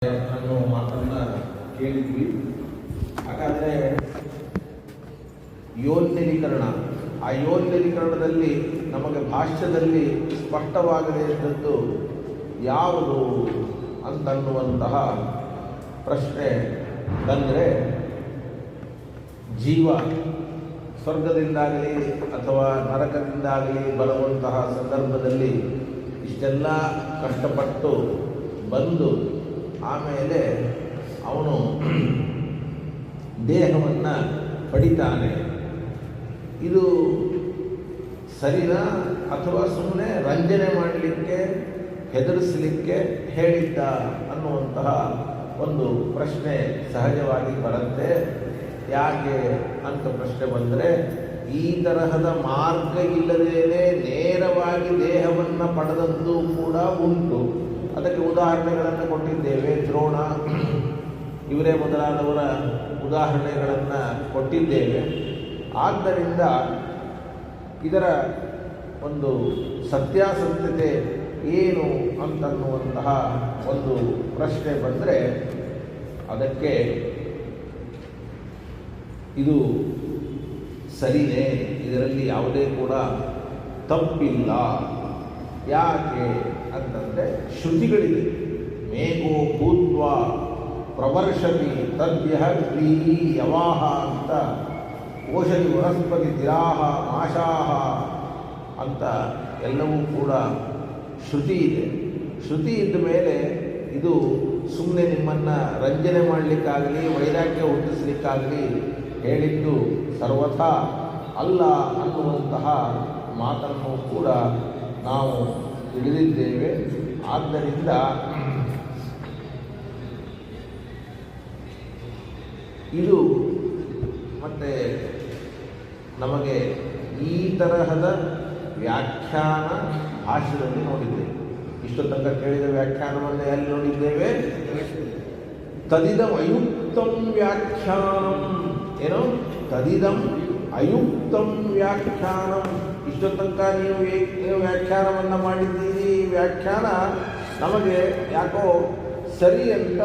ಅನ್ನೋ ಮಾತನ್ನ ಕೇಳಿದ್ವಿ. ಹಾಗಾದರೆ ಯೋನ್ಯಲೀಕರಣ, ಆ ಯೋನ್ಯಲೀಕರಣದಲ್ಲಿ ನಮಗೆ ಭಾಷ್ಯದಲ್ಲಿ ಸ್ಪಷ್ಟವಾಗದೇ ಇದ್ದದ್ದು ಯಾವುದು ಅಂತನ್ನುವಂತಹ ಪ್ರಶ್ನೆ ಬಂದರೆ, ಜೀವ ಸ್ವರ್ಗದಿಂದಾಗಲಿ ಅಥವಾ ನರಕದಿಂದಾಗಲಿ ಬರುವಂತಹ ಸಂದರ್ಭದಲ್ಲಿ ಇಷ್ಟೆಲ್ಲ ಕಷ್ಟಪಟ್ಟು ಬಂದು ಆಮೇಲೆ ಅವನು ದೇಹವನ್ನು ಪಡಿತಾನೆ. ಇದು ಸರಿನಾ ಅಥವಾ ಸುಮ್ಮನೆ ರಂಜನೆ ಮಾಡಲಿಕ್ಕೆ, ಹೆದರಿಸಲಿಕ್ಕೆ ಹೇಳಿದ್ದ ಅನ್ನುವಂತಹ ಒಂದು ಪ್ರಶ್ನೆ ಸಹಜವಾಗಿ ಬರುತ್ತೆ. ಯಾಕೆ ಅಂತ ಪ್ರಶ್ನೆ ಬಂದರೆ, ಈ ತರಹದ ಮಾರ್ಗ ಇಲ್ಲದೇನೆ ನೇರವಾಗಿ ದೇಹವನ್ನು ಪಡೆದದ್ದು ಕೂಡ ಉಂಟು. ಅದಕ್ಕೆ ಉದಾಹರಣೆಗಳನ್ನು ಕೊಟ್ಟಿದ್ದೇವೆ. ದ್ರೋಣ ಇವರೇ ಮೊದಲಾದವರ ಉದಾಹರಣೆಗಳನ್ನು ಕೊಟ್ಟಿದ್ದೇವೆ. ಆದ್ದರಿಂದ ಇದರ ಒಂದು ಸತ್ಯಾಸತ್ಯತೆ ಏನು ಅಂತನ್ನುವಂತಹ ಒಂದು ಪ್ರಶ್ನೆ ಬಂದರೆ, ಅದಕ್ಕೆ ಇದು ಸರಿನೇ, ಇದರಲ್ಲಿ ಯಾವುದೇ ಕೂಡ ತಪ್ಪಿಲ್ಲ. ಯಾಕೆ ಅಂತಂದರೆ ಶ್ರುತಿಗಳಿದೆ. ಮೇಘೋ ಭೂತ್ವ ಪ್ರವರ್ಷತಿ ತದ್ಯಃ ಕ್ರೀ ಯವಾಹ ಅಂತ, ಓಷಧಿ ವನಸ್ಪತಿ ತಿರಾಹ ಮಾಷಾಹ ಅಂತ ಎಲ್ಲವೂ ಕೂಡ ಶ್ರುತಿ ಇದೆ. ಶ್ರುತಿ ಇದ್ದ ಮೇಲೆ ಇದು ಸುಮ್ಮನೆ ನಿಮ್ಮನ್ನು ರಂಜನೆ ಮಾಡಲಿಕ್ಕಾಗಲಿ ವೈರಾಗ್ಯ ಹುಟ್ಟಿಸಲಿಕ್ಕಾಗಲಿ ಹೇಳಿದ್ದು ಸರ್ವಥಾ ಅಲ್ಲ ಅನ್ನುವಂತಹ ಮಾತನ್ನು ಕೂಡ ನಾವು ತಿಳಿದಿದ್ದೇವೆ. ಆದ್ದರಿಂದ ಇದು ಮತ್ತೆ ನಮಗೆ ಈ ತರಹದ ವ್ಯಾಖ್ಯಾನ ಭಾಷೆಯಲ್ಲಿ ನೋಡಿದ್ದೇವೆ. ಇಷ್ಟು ತನಕ ಕೇಳಿದ ವ್ಯಾಖ್ಯಾನವನ್ನು ಎಲ್ಲಿ ನೋಡಿದ್ದೇವೆ? ತದಿದಂ ಅಯುಕ್ತಂ ವ್ಯಾಖ್ಯಾನಂ. ಏನು? ತದಿದಂ ಅಯುಕ್ತಂ ವ್ಯಾಖ್ಯಾನಂ. ಇಷ್ಟು ತನಕ ನೀವು ವ್ಯಾಖ್ಯಾನವನ್ನು ಮಾಡಿದ್ದೀರಿ. ಈ ವ್ಯಾಖ್ಯಾನ ನಮಗೆ ಯಾಕೋ ಸರಿ ಅಂತ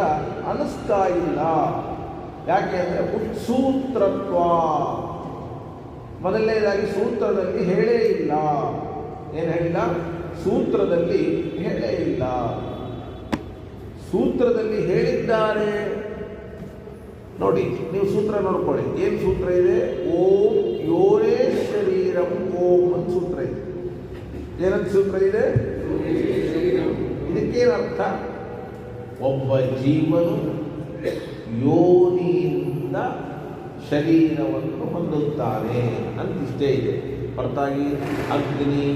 ಅನಿಸ್ತಾ ಇಲ್ಲ. ಯಾಕೆ ಅಂದರೆ ಉತ್ಸೂತ್ರತ್ವ. ಮೊದಲನೇದಾಗಿ ಸೂತ್ರದಲ್ಲಿ ಹೇಳೇ ಇಲ್ಲ. ಏನು ಹೇಳಿಲ್ಲ? ಸೂತ್ರದಲ್ಲಿ ಹೇಳೇ ಇಲ್ಲ. ಸೂತ್ರದಲ್ಲಿ ಹೇಳಿದ್ದಾರೆ ನೋಡಿ, ನೀವು ಸೂತ್ರ ನೋಡ್ಕೊಳ್ಳಿ. ಏನು ಸೂತ್ರ ಇದೆ? ಓಂ ಯೋರೇ ಶರೀರಂ ಓಂ ಅಂತ ಸೂತ್ರ ಇದೆ. ಏನಂತ ಸೂತ್ರ ಇದೆ? ಇದಕ್ಕೇನರ್ಥ? ಒಬ್ಬ ಜೀವನು ಯೋನಿಯಿಂದ ಶರೀರವನ್ನು ಹೊಂದುತ್ತಾನೆ ಅಂತಿಷ್ಟೇ ಇದೆ. ಹೊರತಾಗಿ ಅಗ್ನಿ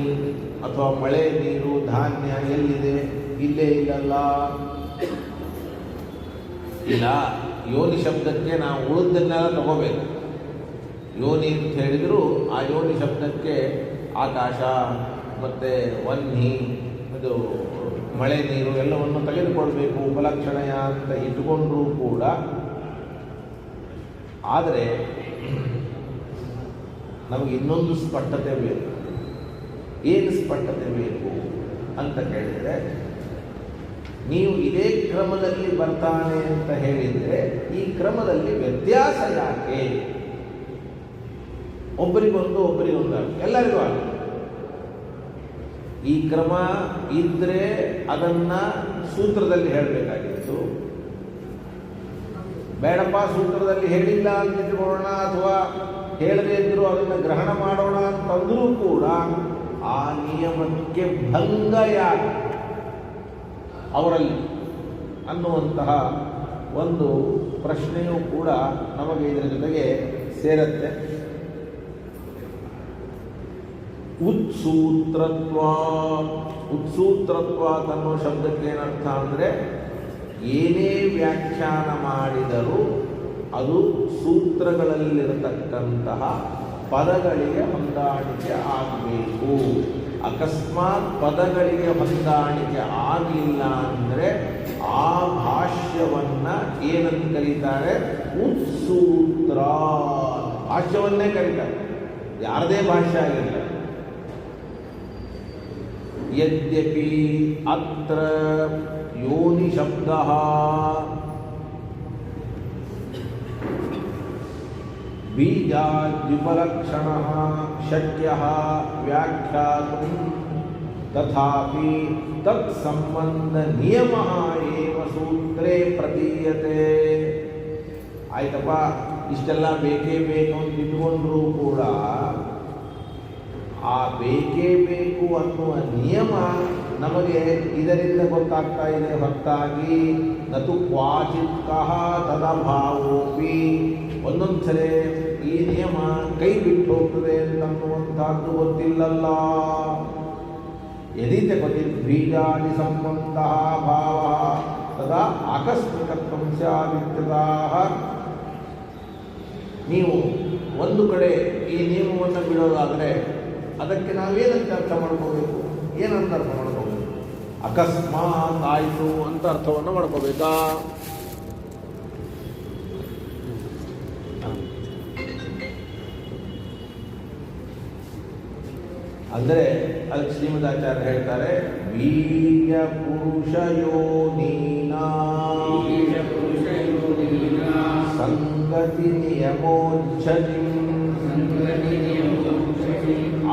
ಅಥವಾ ಮಳೆ ನೀರು ಧಾನ್ಯ ಎಲ್ಲಿದೆ? ಇಲ್ಲೇ ಇಲ್ಲಲ್ಲ. ಇಲ್ಲ, ಯೋನಿ ಶಬ್ದಕ್ಕೆ ನಾವು ಉಳಿದನ್ನೆಲ್ಲ ತಗೋಬೇಕು. ಯೋನಿ ಅಂತ ಹೇಳಿದ್ರು ಆ ಯೋನಿ ಶಬ್ದಕ್ಕೆ ಆಕಾಶ ಮತ್ತು ವನ್ನಿ, ಇದು ಮಳೆ ನೀರು ಎಲ್ಲವನ್ನು ತೆಗೆದುಕೊಳ್ಬೇಕು ಉಪಲಕ್ಷಣಯ ಅಂತ ಇಟ್ಟುಕೊಂಡ್ರೂ ಕೂಡ. ಆದರೆ ನಮಗೆ ಇನ್ನೊಂದು ಸ್ಪಷ್ಟತೆ ಬೇಕು. ಏನು ಸ್ಪಷ್ಟತೆ ಬೇಕು ಅಂತ ಕೇಳಿದರೆ, ನೀವು ಇದೇ ಕ್ರಮದಲ್ಲಿ ಬರ್ತಾನೆ ಅಂತ ಹೇಳಿದರೆ ಈ ಕ್ರಮದಲ್ಲಿ ವ್ಯತ್ಯಾಸ ಯಾಕೆ? ಒಬ್ಬರಿಗೊಂದು ಒಬ್ಬರಿಗೊಂದು ಎಲ್ಲರಿಗೂ ಆಗ ಈ ಕ್ರಮ ಇದ್ದರೆ ಅದನ್ನು ಸೂತ್ರದಲ್ಲಿ ಹೇಳಬೇಕಾಗಿತ್ತು. ಬೇಡಪ್ಪ ಸೂತ್ರದಲ್ಲಿ ಹೇಳಿಲ್ಲ ಅಂತ ಇಟ್ಕೊಳ್ಳೋಣ, ಅಥವಾ ಹೇಳದೇ ಇದ್ದರೂ ಅದನ್ನು ಗ್ರಹಣ ಮಾಡೋಣ ಅಂತಂದರೂ ಕೂಡ ಆ ನಿಯಮಕ್ಕೆ ಭಂಗ ಯಾಕೆ ಅವರಲ್ಲಿ ಅನ್ನುವಂತಹ ಒಂದು ಪ್ರಶ್ನೆಯೂ ಕೂಡ ನಮಗೆ ಇದರ ಜೊತೆಗೆ ಸೇರುತ್ತೆ. ಉತ್ಸೂತ್ರತ್ವ. ಉತ್ಸೂತ್ರತ್ವ ಅನ್ನೋ ಶಬ್ದಕ್ಕೆ ಏನರ್ಥ ಅಂದರೆ, ಏನೇ ವ್ಯಾಖ್ಯಾನ ಮಾಡಿದರೂ ಅದು ಸೂತ್ರಗಳಲ್ಲಿರತಕ್ಕಂತಹ ಪದಗಳಿಗೆ ಹೊಂದಾಣಿಕೆ ಆಗಬೇಕು. ಅಕಸ್ಮಾತ್ ಪದಗಳಿಗೆ ಹೊಂದಾಣಿಕೆ ಆಗಲಿಲ್ಲ ಅಂದರೆ ಆ ಭಾಷ್ಯವನ್ನು ಏನಂತ ಕರೀತಾರೆ? ಉತ್ಸೂತ್ರ. ಭಾಷ್ಯವನ್ನೇ ಕರೀತಾರೆ, ಯಾರದೇ ಭಾಷ್ಯ ಆಗಿಲ್ಲ. ಯದ್ಯಪಿ ಅತ್ರ ಯೋನಿ ಶಬ್ದ ಬೀಜಾದ್ಯುಪಲಕ್ಷಣ ಶಕ್ಯ ವ್ಯಾಖ್ಯಾತುಂ ತಥಾಪಿ ತತ್ ಸಂಬಂಧ ನಿಯಮ ಏವ ಸೂತ್ರೇ ಪ್ರತೀಯತೆ. ಆಯ್ತಪ್ಪ, ಇಷ್ಟೆಲ್ಲ ಬೇಕೇ ಬೇಕು ಅಂತ ಇಟ್ಕೊಂಡ್ರೂ ಕೂಡ ಆ ಬೇಕೇ ಬೇಕು ಅನ್ನುವ ನಿಯಮ ನಮಗೆ ಇದರಿಂದ ಗೊತ್ತಾಗ್ತಾ ಇದೆ ಹೊರತಾಗಿ ನತು ಕ್ವಾಚಿತ್ ಕಹ ತದಭಾವೋಪಿ ಒಂದೊಂದು ಸಲ ಈ ನಿಯಮ ಕೈ ಬಿಟ್ಟು ಹೋಗ್ತದೆ ಅಂತನ್ನುವಂಥದ್ದು ಗೊತ್ತಿಲ್ಲಲ್ಲ. ಯದಿ ಕ್ವಚಿತ್ ಬೀಜಾದಿ ಸಂಬಂಧ ಭಾವ ತದಾ ಆಕಸ್ಮಿಕತ್ವಂ ಸ್ಯಾದಿತ್ಯತಃ. ನೀವು ಒಂದು ಕಡೆ ಈ ನಿಯಮವನ್ನು ಬಿಡೋದಾದರೆ ಅದಕ್ಕೆ ನಾವೇನಂತ ಅರ್ಥ ಮಾಡ್ಕೋಬೇಕು? ಏನಂತ ಅರ್ಥ ಮಾಡ್ಕೋಬೇಕು? ಅಕಸ್ಮಾತ್ ಆಯಿತು ಅಂತ ಅರ್ಥವನ್ನು ಮಾಡ್ಕೋಬೇಕಾ? ಅಂದರೆ ಅದಕ್ಕೆ ಶ್ರೀಮದಾಚಾರ್ಯ ಹೇಳ್ತಾರೆ, ವೀರ್ಯ ಪುರುಷ ಯೋನೀನಾ ಸಂಗತಿ ನಿಯಮೋಚ್ಛತಿ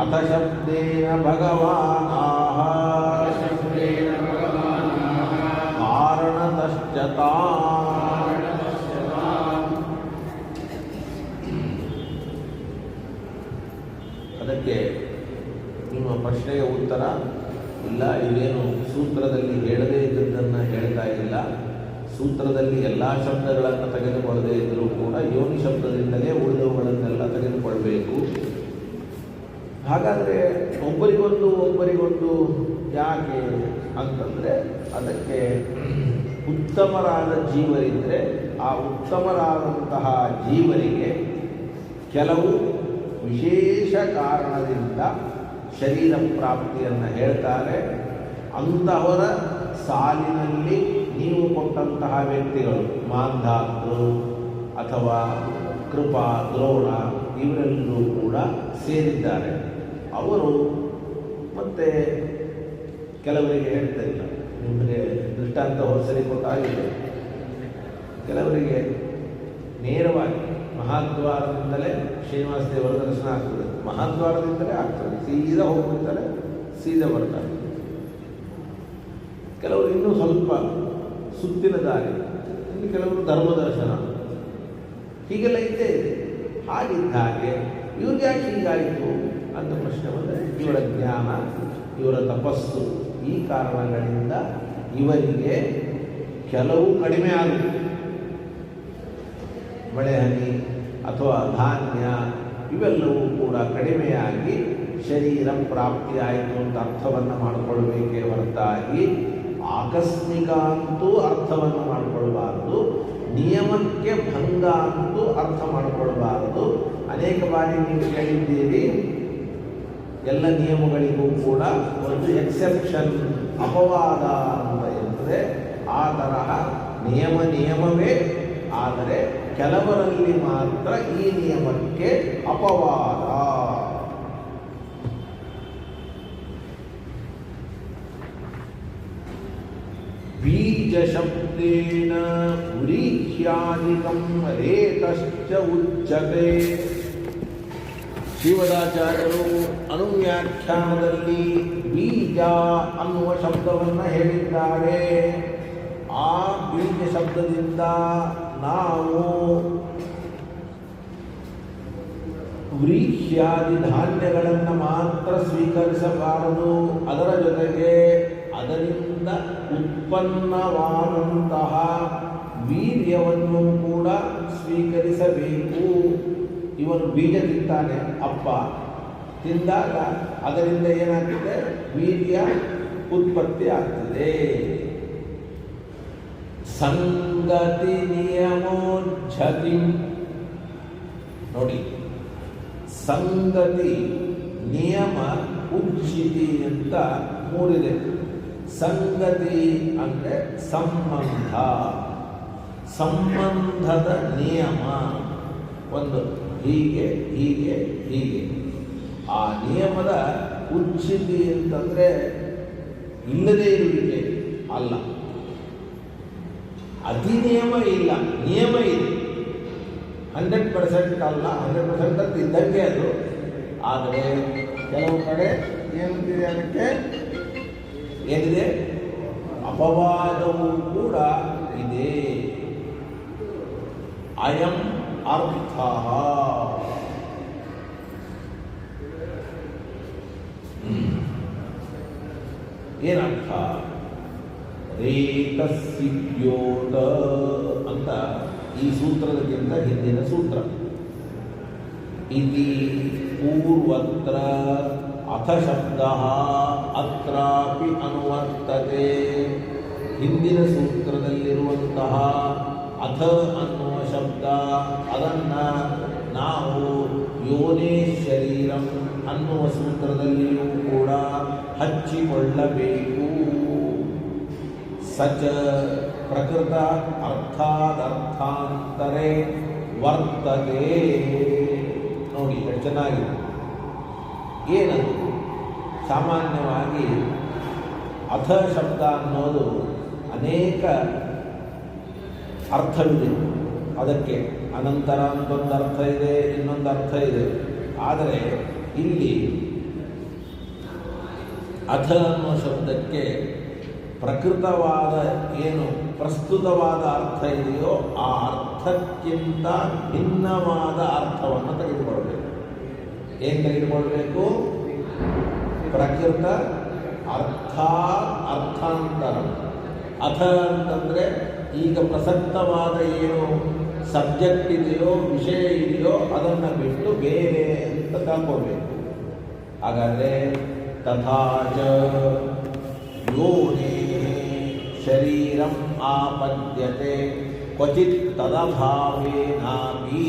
ಅಥ ಶಬ್ದೇನ ಭಗವಾನಾಹ ಕಾರಣತಶ್ಚತಾ. ಅದಕ್ಕೆ ನಿಮ್ಮ ಪ್ರಶ್ನೆಗೆ ಉತ್ತರ ಇಲ್ಲ, ಇದೇನು ಸೂತ್ರದಲ್ಲಿ ಹೇಳದೇ ಇದ್ದದ್ದನ್ನು ಹೇಳ್ತಾ ಇಲ್ಲ. ಸೂತ್ರದಲ್ಲಿ ಎಲ್ಲ ಶಬ್ದಗಳನ್ನು ತೆಗೆದುಕೊಳ್ಳದೇ ಇದ್ದರೂ ಕೂಡ ಯೋನಿ ಶಬ್ದದಿಂದಲೇ ಉಳಿದವುಗಳನ್ನೆಲ್ಲ ತೆಗೆದುಕೊಳ್ಬೇಕು. ಹಾಗಾದರೆ ಒಬ್ಬರಿಗೊಂದು ಯಾಕೆ ಅಂತಂದರೆ ಅದಕ್ಕೆ ಉತ್ತಮರಾದ ಜೀವರಿದ್ದರೆ ಆ ಉತ್ತಮರಾದಂತಹ ಜೀವರಿಗೆ ಕೆಲವು ವಿಶೇಷ ಕಾರಣದಿಂದ ಶರೀರ ಪ್ರಾಪ್ತಿಯನ್ನು ಹೇಳ್ತಾರೆ. ಅಂತಹವರ ಸಾಲಿನಲ್ಲಿ ನೀವು ಕೊಟ್ಟಂತಹ ವ್ಯಕ್ತಿಗಳು ಮಾಂಧಾತೃ ಅಥವಾ ಕೃಪಾ, ದ್ರೋಣ ಇವರೆಲ್ಲರೂ ಕೂಡ ಸೇರಿದ್ದಾರೆ. ಅವರು ಮತ್ತೆ ಕೆಲವರಿಗೆ ಹೇಳ್ತಾ ಇಲ್ಲ, ನಿಮಗೆ ದೃಷ್ಟಾಂತ ಹೊಸರಿ ಕೊಟ್ಟಾಗಿದೆ. ಕೆಲವರಿಗೆ ನೇರವಾಗಿ ಮಹಾದ್ವಾರದಿಂದಲೇ ಶ್ರೀನಿವಾಸ ದೇವರ ದರ್ಶನ ಆಗ್ತದೆ, ಮಹಾದ್ವಾರದಿಂದಲೇ ಆಗ್ತದೆ, ಸೀದಾ ಹೋಗ್ಬಿಡ್ತಾರೆ, ಸೀದಾ ಬರ್ತಾರೆ. ಕೆಲವರು ಇನ್ನೂ ಸ್ವಲ್ಪ ಸುತ್ತಿನ ದಾರಿ, ಇನ್ನು ಕೆಲವರು ಧರ್ಮ ದರ್ಶನ, ಹೀಗೆಲ್ಲ ಇದ್ದೇ ಇದೆ. ಹಾಗಿದ್ದ ಹಾಗೆ ಇವ್ರಿಗೆ ಯಾಕೆ ಹೀಗಾಯಿತು ಅಂತ ಪ್ರಶ್ನೆ ಬಂದರೆ ಇವರ ಜ್ಞಾನ, ಇವರ ತಪಸ್ಸು, ಈ ಕಾರಣಗಳಿಂದ ಇವರಿಗೆ ಕೆಲವು ಕಡಿಮೆ ಆಗುತ್ತೆ. ಮಳೆ ಹನಿ ಅಥವಾ ಧಾನ್ಯ ಇವೆಲ್ಲವೂ ಕೂಡ ಕಡಿಮೆಯಾಗಿ ಶರೀರ ಪ್ರಾಪ್ತಿಯಾಯಿತು ಅಂತ ಅರ್ಥವನ್ನು ಮಾಡಿಕೊಳ್ಬೇಕೇ ಹೊರತಾಗಿ ಆಕಸ್ಮಿಕ ಅಂತೂ ಅರ್ಥವನ್ನು ಮಾಡಿಕೊಳ್ಬಾರ್ದು, ನಿಯಮಕ್ಕೆ ಭಂಗ ಅಂತೂ ಅರ್ಥ ಮಾಡಿಕೊಳ್ಬಾರ್ದು. ಅನೇಕ ಬಾರಿ ನೀವು ಕೇಳಿದ್ದೀರಿ, ಎಲ್ಲ ನಿಯಮಗಳಿಗೂ ಕೂಡ ಒಂದು ಎಕ್ಸೆಪ್ಷನ್, ಅಪವಾದ ಅಂತ ಇರ್ತದೆ. ಆ ತರಹ ನಿಯಮವೇ, ಆದರೆ ಕೆಲವರಲ್ಲಿ ಮಾತ್ರ ಈ ನಿಯಮಕ್ಕೆ ಅಪವಾದ. ಬೀಜ ಶಬ್ದೇನ ಉರೀಹ್ಯಾದಿಕಂ ರೇತಶ್ಚ ಉಚ್ಯತೆ. ಶ್ರೀಮದಾಚಾರ್ಯರು ಅನುವ್ಯಾಖ್ಯಾನದಲ್ಲಿ ಬೀಜ ಅನ್ನುವ ಶಬ್ದವನ್ನು ಹೇಳಿದ್ದಾರೆ. ಆ ಬೀಜ ಶಬ್ದದಿಂದ ನಾವು ವ್ರೀಹ್ಯಾದಿ ಧಾನ್ಯಗಳನ್ನು ಮಾತ್ರ ಸ್ವೀಕರಿಸಬಾರದು, ಅದರ ಜೊತೆಗೆ ಅದರಿಂದ ಉತ್ಪನ್ನವಾದಂತಹ ವೀರ್ಯವನ್ನು ಕೂಡ ಸ್ವೀಕರಿಸಬೇಕು. ಇವನು ಬೀಜ ತಿಂತಾನೆ, ಅಪ್ಪ ತಿಂದಾಗ ಅದರಿಂದ ಏನಾಗ್ತದೆ? ವೀರ್ಯ ಉತ್ಪತ್ತಿ ಆಗ್ತದೆ. ಸಂಗತಿ ನಿಯಮೋಚ್ಛತಿ. ನೋಡಿ, ಸಂಗತಿ, ನಿಯಮ, ಉಚ್ಛಿತಿ ಅಂತ ಮೂರಿದೆ. ಸಂಗತಿ ಅಂದರೆ ಸಂಬಂಧ, ಸಂಬಂಧದ ನಿಯಮ ಒಂದು, ಹೀಗೆ ಹೀಗೆ ಹೀಗೆ. ಆ ನಿಯಮದ ಉಚ್ಛಿತಿ ಅಂತಂದರೆ ಇಲ್ಲದೇ ಇರುವಿಕೆ ಅಲ್ಲ, ಅಧಿನಿಯಮ ಇಲ್ಲ, ನಿಯಮ ಇದೆ. 100% ಅಲ್ಲ, 100% ಅಂತ ಇದ್ದಂಗೆ ಅದು. ಆದರೆ ಕೆಲವು ಕಡೆ ಏನಿದೆ, ಅದಕ್ಕೆ ಏನಿದೆ, ಅಪವಾದವೂ ಕೂಡ ಇದೆ. ಅಯಂ ಅರ್ಥ ಏನರ್ಥ? ರೇತಸ್ಸಿದ್ಯೋತ ಅಂತ ಈ ಸೂತ್ರದಕ್ಕಿಂತ ಹಿಂದಿನ ಸೂತ್ರ. ಇತಿ ಪೂರ್ವತ್ರ ಅಥ ಶಬ್ದ ಅತ್ರಾಪಿ ಅನುವರ್ತತೆ. ಹಿಂದಿನ ಸೂತ್ರದಲ್ಲಿರುವಂತಹ ಅಥ ಅನ್ನುವ ಶಬ್ದ, ಅದನ್ನು ನಾವು ಯೋನೇ ಶರೀರಂ ಅನ್ನುವ ಸೂತ್ರದಲ್ಲಿಯೂ ಕೂಡ ಹಚ್ಚಿಕೊಳ್ಳಬೇಕು. ಸಚ ಪ್ರಕೃತ ಅರ್ಥಾದರ್ಥಾಂತರೇ ವರ್ತತೆ. ನೋಡಿ ಎಷ್ಟು ಚೆನ್ನಾಗಿದೆ. ಏನದು? ಸಾಮಾನ್ಯವಾಗಿ ಅಥ ಶಬ್ದ ಅನ್ನೋದು ಅನೇಕ ಅರ್ಥವಿದೆ. ಅದಕ್ಕೆ ಅನಂತರ ಅಂತೊಂದು ಅರ್ಥ ಇದೆ, ಇನ್ನೊಂದು ಅರ್ಥ ಇದೆ. ಆದರೆ ಇಲ್ಲಿ ಅಥ ಅನ್ನೋ ಶಬ್ದಕ್ಕೆ ಪ್ರಕೃತವಾದ ಏನು ಪ್ರಸ್ತುತವಾದ ಅರ್ಥ ಇದೆಯೋ ಆ ಅರ್ಥಕ್ಕಿಂತ ಭಿನ್ನವಾದ ಅರ್ಥವನ್ನು ತೆಗೆದುಕೊಳ್ಬೇಕು. ಏನು ತೆಗೆದುಕೊಳ್ಬೇಕು? ಪ್ರಕೃತ ಅರ್ಥ ಅರ್ಥಾಂತರ. ಅಥ ಅಂತಂದರೆ ಈಗ ಪ್ರಸಕ್ತವಾದ ಏನು ಸಬ್ಜೆಕ್ಟ್ ಇದೆಯೋ, ವಿಷಯ ಇದೆಯೋ ಅದನ್ನು ಬಿಟ್ಟು ಬೇರೆ ಅಂತ ತಿಳ್ಕೊಳ್ಬೇಕು. ಹಾಗಾದರೆ ತಥಾಚ ಯೋನೇ ಶರೀರಂ ಆಪದ್ಯತೆ ಕ್ವಚಿತ್ ತದಭಾವೇನಾಪಿ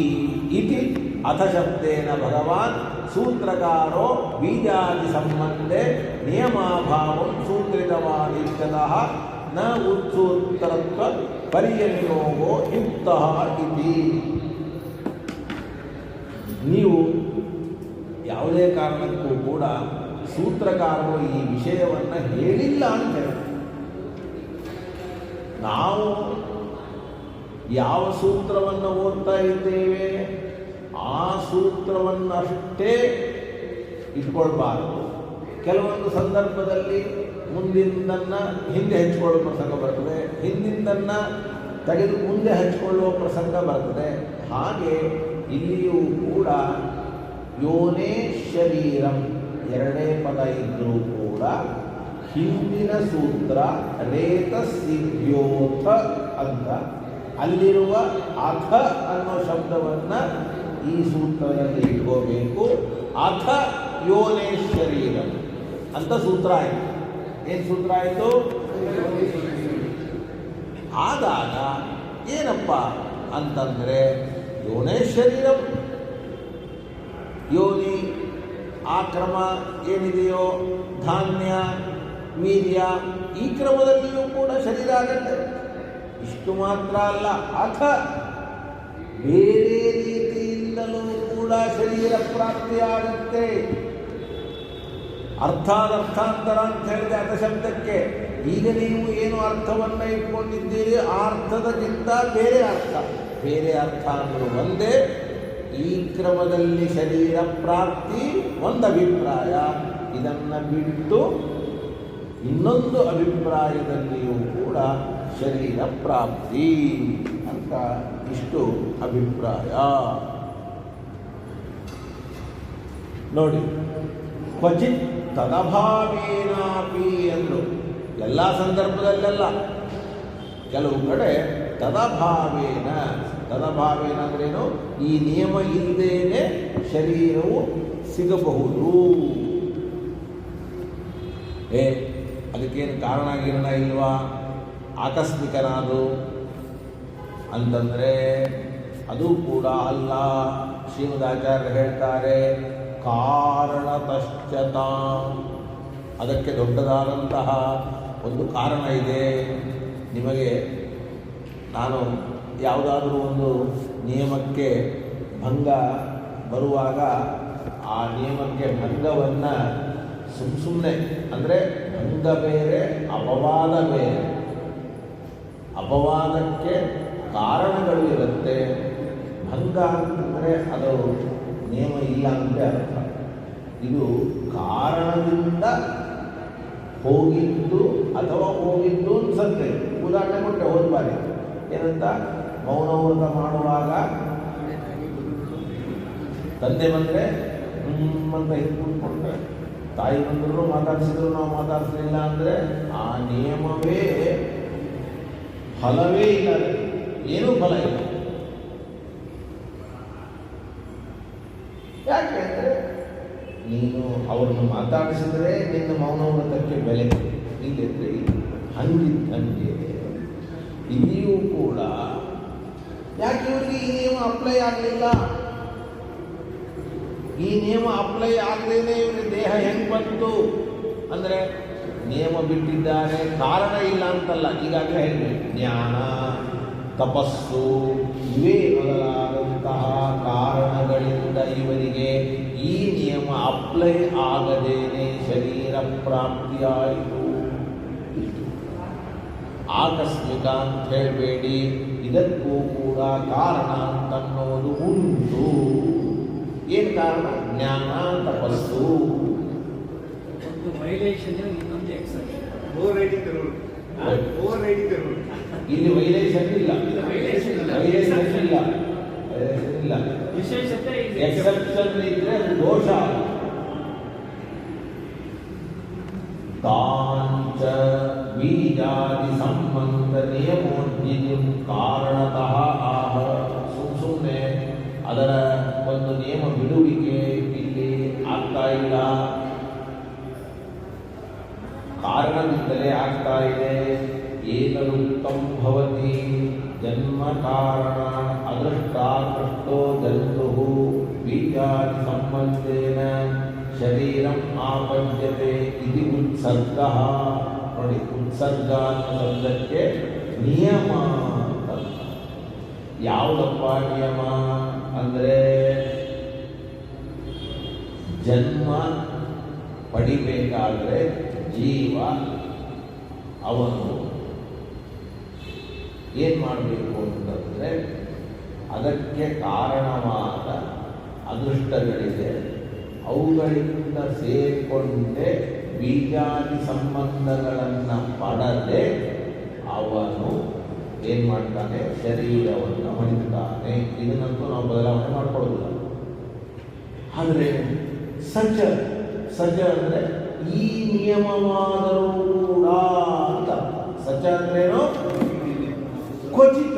ಇತಿ ಅಥ ಶಬ್ದೇನ ಭಗವಾನ್ ಸೂತ್ರಕಾರೋ ಬೀಜಾದಿ ಸಂಬಂಧೆ ನಿಯಮಾಭಾವಂ ಸೂತ್ರಿತವಾದಿತ್ಯತಃ ನ ಉತ್ಸೂತ್ರತ್ವ ಪರ್ಯನಿಯೋಗೋ ಯುಕ್ತಃ ಇತಿ. ನೀವು ಯಾವುದೇ ಕಾರಣಕ್ಕೂ ಕೂಡ ಸೂತ್ರಕಾರರು ಈ ವಿಷಯವನ್ನು ಹೇಳಿಲ್ಲ ಅಂತ ಹೇಳಿ, ನಾವು ಯಾವ ಸೂತ್ರವನ್ನು ಓದ್ತಾ ಇದ್ದೇವೆ ಆ ಸೂತ್ರವನ್ನಷ್ಟೇ ಇಟ್ಕೊಳ್ಬಾರದು. ಕೆಲವೊಂದು ಸಂದರ್ಭದಲ್ಲಿ ಮುಂದಿನದನ್ನು ಹಿಂದೆ ಹಂಚಿಕೊಳ್ಳುವ ಪ್ರಸಂಗ ಬರ್ತದೆ, ಹಿಂದಿನದನ್ನು ತೆಗೆದು ಮುಂದೆ ಹಂಚಿಕೊಳ್ಳುವ ಪ್ರಸಂಗ ಬರ್ತದೆ. ಹಾಗೆ ಇಲ್ಲಿಯೂ ಕೂಡ ಯೋನೇ ಶರೀರಂ ಎರಡೇ ಪದ ಇದ್ದರೂ ಕೂಡ ಹಿಂದಿನ ಸೂತ್ರ ರೇತಸ್ಸಿದ್ಯೋಥ ಅಂತ ಅಲ್ಲಿರುವ ಅಥ ಅನ್ನೋ ಶಬ್ದವನ್ನು ಈ ಸೂತ್ರದಲ್ಲಿ ಇಟ್ಕೋಬೇಕು. ಅಥ ಯೋನೇ ಶರೀರಂ ಅಂತ ಸೂತ್ರ ಆಯಿತು. ಏನು ಸೂತ್ರ ಆಯಿತು? ಆದಾಗ ಏನಪ್ಪ ಅಂತಂದರೆ ಯೋನೇ ಶರೀರಂ, ಯೋನಿ ಆ ಕ್ರಮ ಏನಿದೆಯೋ ಧಾನ್ಯ ವೀರ್ಯ ಈ ಕ್ರಮದಲ್ಲಿಯೂ ಕೂಡ ಶರೀರ ಆಗತ್ತೆ. ಇಷ್ಟು ಮಾತ್ರ ಅಲ್ಲ, ಅಥ ಬೇರೆ ರೀತಿಯಿಂದಲೂ ಕೂಡ ಶರೀರ ಪ್ರಾಪ್ತಿಯಾಗತ್ತೆ. ಅರ್ಥಾದರ್ಥಾಂತರ ಅಂತ ಹೇಳಿದೆ ಅಥ ಶಬ್ದಕ್ಕೆ. ಈಗ ನೀವು ಏನು ಅರ್ಥವನ್ನು ಇಟ್ಕೊಂಡಿದ್ದೀರಿ ಆ ಅರ್ಥದಕ್ಕಿಂತ ಬೇರೆ ಅರ್ಥ. ಬೇರೆ ಅರ್ಥ ಅಂದರೆ ಒಂದೇ, ಈ ಕ್ರಮದಲ್ಲಿ ಶರೀರ ಪ್ರಾಪ್ತಿ ಒಂದು ಅಭಿಪ್ರಾಯ, ಇದನ್ನು ಬಿಟ್ಟು ಇನ್ನೊಂದು ಅಭಿಪ್ರಾಯದಲ್ಲಿಯೂ ಕೂಡ ಶರೀರ ಪ್ರಾಪ್ತಿ ಅಂತ ಇಷ್ಟು ಅಭಿಪ್ರಾಯ. ನೋಡಿ, ಕ್ವಚಿತ್ ತದಭಾವೇನಾಪಿ ಅಂದರು. ಎಲ್ಲ ಸಂದರ್ಭದಲ್ಲೆಲ್ಲ, ಕೆಲವು ಕಡೆ ತದಭಾವೇನ. ತದಭಾವೇನ ಅಂದ್ರೇನು? ಈ ನಿಯಮ ಇಲ್ಲದೇನೆ ಶರೀರವು ಸಿಗಬಹುದು. ಅದಕ್ಕೇನು ಕಾರಣ ಗಿರಣ ಇಲ್ವಾ? ಆಕಸ್ಮಿಕನಾದು ಅಂತಂದರೆ ಅದು ಕೂಡ ಅಲ್ಲ. ಶ್ರೀಮದಾಚಾರ್ಯರು ಹೇಳ್ತಾರೆ ಕಾರಣತಶ್ಚತ. ಅದಕ್ಕೆ ದೊಡ್ಡದಾದಂತಹ ಒಂದು ಕಾರಣ ಇದೆ. ನಿಮಗೆ ನಾನು ಯಾವುದಾದ್ರೂ ಒಂದು ನಿಯಮಕ್ಕೆ ಭಂಗ ಬರುವಾಗ ಆ ನಿಯಮಕ್ಕೆ ಭಂಗವನ್ನು ಸುಮ್ಮನೆ ಅಂದರೆ ಭಂಗ ಬೇರೆ ಅಪವಾದ ಬೇರೆ. ಅಪವಾದಕ್ಕೆ ಕಾರಣಗಳು ಇರುತ್ತೆ. ಭಂಗ ಅಂತಂದರೆ ಅದು ನಿಯಮ ಇಲ್ಲ ಅಂತ ಅರ್ಥ. ಇದು ಕಾರಣದಿಂದ ಹೋಗಿದ್ದು ಅಥವಾ ಹೋಗಿದ್ದು ಅನ್ಸತ್ತೆ. ಉದಾಹರಣೆ ಕೊಟ್ಟೆ ಹೋದ ಬಾರಿ ಏನಂತ, ಮೌನವ್ರತ ಮಾಡುವಾಗ ತಂದೆ ಬಂದರೆ ಅಂತ ಕೂತ್ಕೊಂಡ್ರೆ, ತಾಯಿ ಬಂದರೂ ಮಾತಾಡಿಸಿದ್ರು ನಾವು ಮಾತಾಡಿಸಲಿಲ್ಲ ಅಂದರೆ ಆ ನಿಯಮವೇ ಫಲವೇ ಇಲ್ಲ, ಏನೂ ಫಲ ಇಲ್ಲ. ಯಾಕೆ ಅಂದರೆ ನೀನು ಅವ್ರನ್ನ ಮಾತಾಡಿಸಿದ್ರೆ ನಿನ್ನ ಮೌನವ್ರತಕ್ಕೆ ಬೆಲೆ ಇಲ್ಲದ್ರೆ ಹಂಗಿದ್ದಂಗೆ ಇಲ್ಲಿಯೂ ಕೂಡ ಯಾಕೆ ಇವರಿಗೆ ಈ ನಿಯಮ ಅಪ್ಲೈ ಆಗಲಿಲ್ಲ? ಈ ನಿಯಮ ಅಪ್ಲೈ ಆಗದೇನೆ ಇವರಿಗೆ ದೇಹ ಹೆಂಗೆ ಬಂತು ಅಂದರೆ ನಿಯಮ ಬಿಟ್ಟಿದ್ದಾರೆ, ಕಾರಣ ಇಲ್ಲ ಅಂತಲ್ಲ. ಈಗಾಗಲೇ ಹೇಳಿ ಜ್ಞಾನ, ತಪಸ್ಸು ಇವೇ ಮೊದಲಾದಂತಹ ಕಾರಣಗಳಿಂದ ಇವರಿಗೆ ಈ ನಿಯಮ ಅಪ್ಲೈ ಆಗದೇನೆ ಶರೀರ ಪ್ರಾಪ್ತಿಯಾಯಿತು. ಆಕಸ್ಮಿಕ ಅಂತ ಹೇಳಬೇಡಿ, ಇದಕ್ಕೂ ಕೂಡ ಕಾರಣ ಅಂತನ್ನೋದು ಉಂಟು. ಏನು ಕಾರಣ? ಜ್ಞಾನ, ತಪಸ್ಸು. ಒಂದು ವೈಲೇಷನ್, ಇನ್ನೊಂದು ಎಕ್ಸೆಪ್ಷನ್. Over riding rule. ಇಲ್ಲಿ ವೈಲೇಷನ್ ಇಲ್ಲ, ವಿಶೇಷತೆ ಎಕ್ಸೆಪ್ಷನ್ ಇದ್ರೆ ಅದು ದೋಷ. ತಾಂಚ ಬೀಜಾದಿ ಸಂಬಂಧ ನಿಯಮೋದ್ಯಂ ಕಾರಣತಃ ಆಹ. ಸುಮ್ಮನೆ ಅದರ ಒಂದು ನಿಯಮ ಬಿಡುವಿಕೆ ಇಲ್ಲಿ ಆಗ್ತಾ ಇಲ್ಲ, ಕಾರಣದಿಂದಲೇ ಆಗ್ತಾ ಇದೆ. ಏತದುಕ್ತಂ ಭವತಿ ಜನ್ಮ ಕಾರಣ ಅದೃಷ್ಟಾದೃಷ್ಟೋ ಜಂತುಃ ಬೀಜಾದಿ ಸಂಬಂಧೇನ ಶರೀರಂ ಆಪದ್ಯತೆ ಇತಿ ಉತ್ಸರ್ಗಃ. ನೋಡಿ, ಉತ್ಸರ್ಗ ಅನ್ನೋ ಶಬ್ದಕ್ಕೆ ನಿಯಮ ಅಂತ. ಯಾವುದಪ್ಪ ನಿಯಮ ಅಂದರೆ ಜನ್ಮ ಪಡಿಬೇಕಾದರೆ ಜೀವ ಅವನು ಏನು ಮಾಡಬೇಕು ಅಂತಂದರೆ ಅದಕ್ಕೆ ಕಾರಣವಾದ ಅದೃಷ್ಟಗಳಿದೆ, ಅವುಗಳಿಂದ ಸೇರಿಕೊಂಡೇ ಬೀಜಾದಿ ಸಂಬಂಧಗಳನ್ನು ಪಡೆದೇ ಅವನು ಏನು ಮಾಡ್ತಾನೆ? ಶರೀರವನ್ನು ಹೊಂದುತ್ತಾನೆ. ಇದನ್ನಂತೂ ನಾವು ಬದಲಾವಣೆ ಮಾಡಿಕೊಳ್ಳೋದಿಲ್ಲ. ಆದರೆ ಸಜ್ಜ ಅಂದರೆ ಈ ನಿಯಮವಾದರೂ ಕೂಡ ಅಂತ. ಸಜ್ಜ ಅಂದ್ರೇನು? ಕ್ವಚಿತ,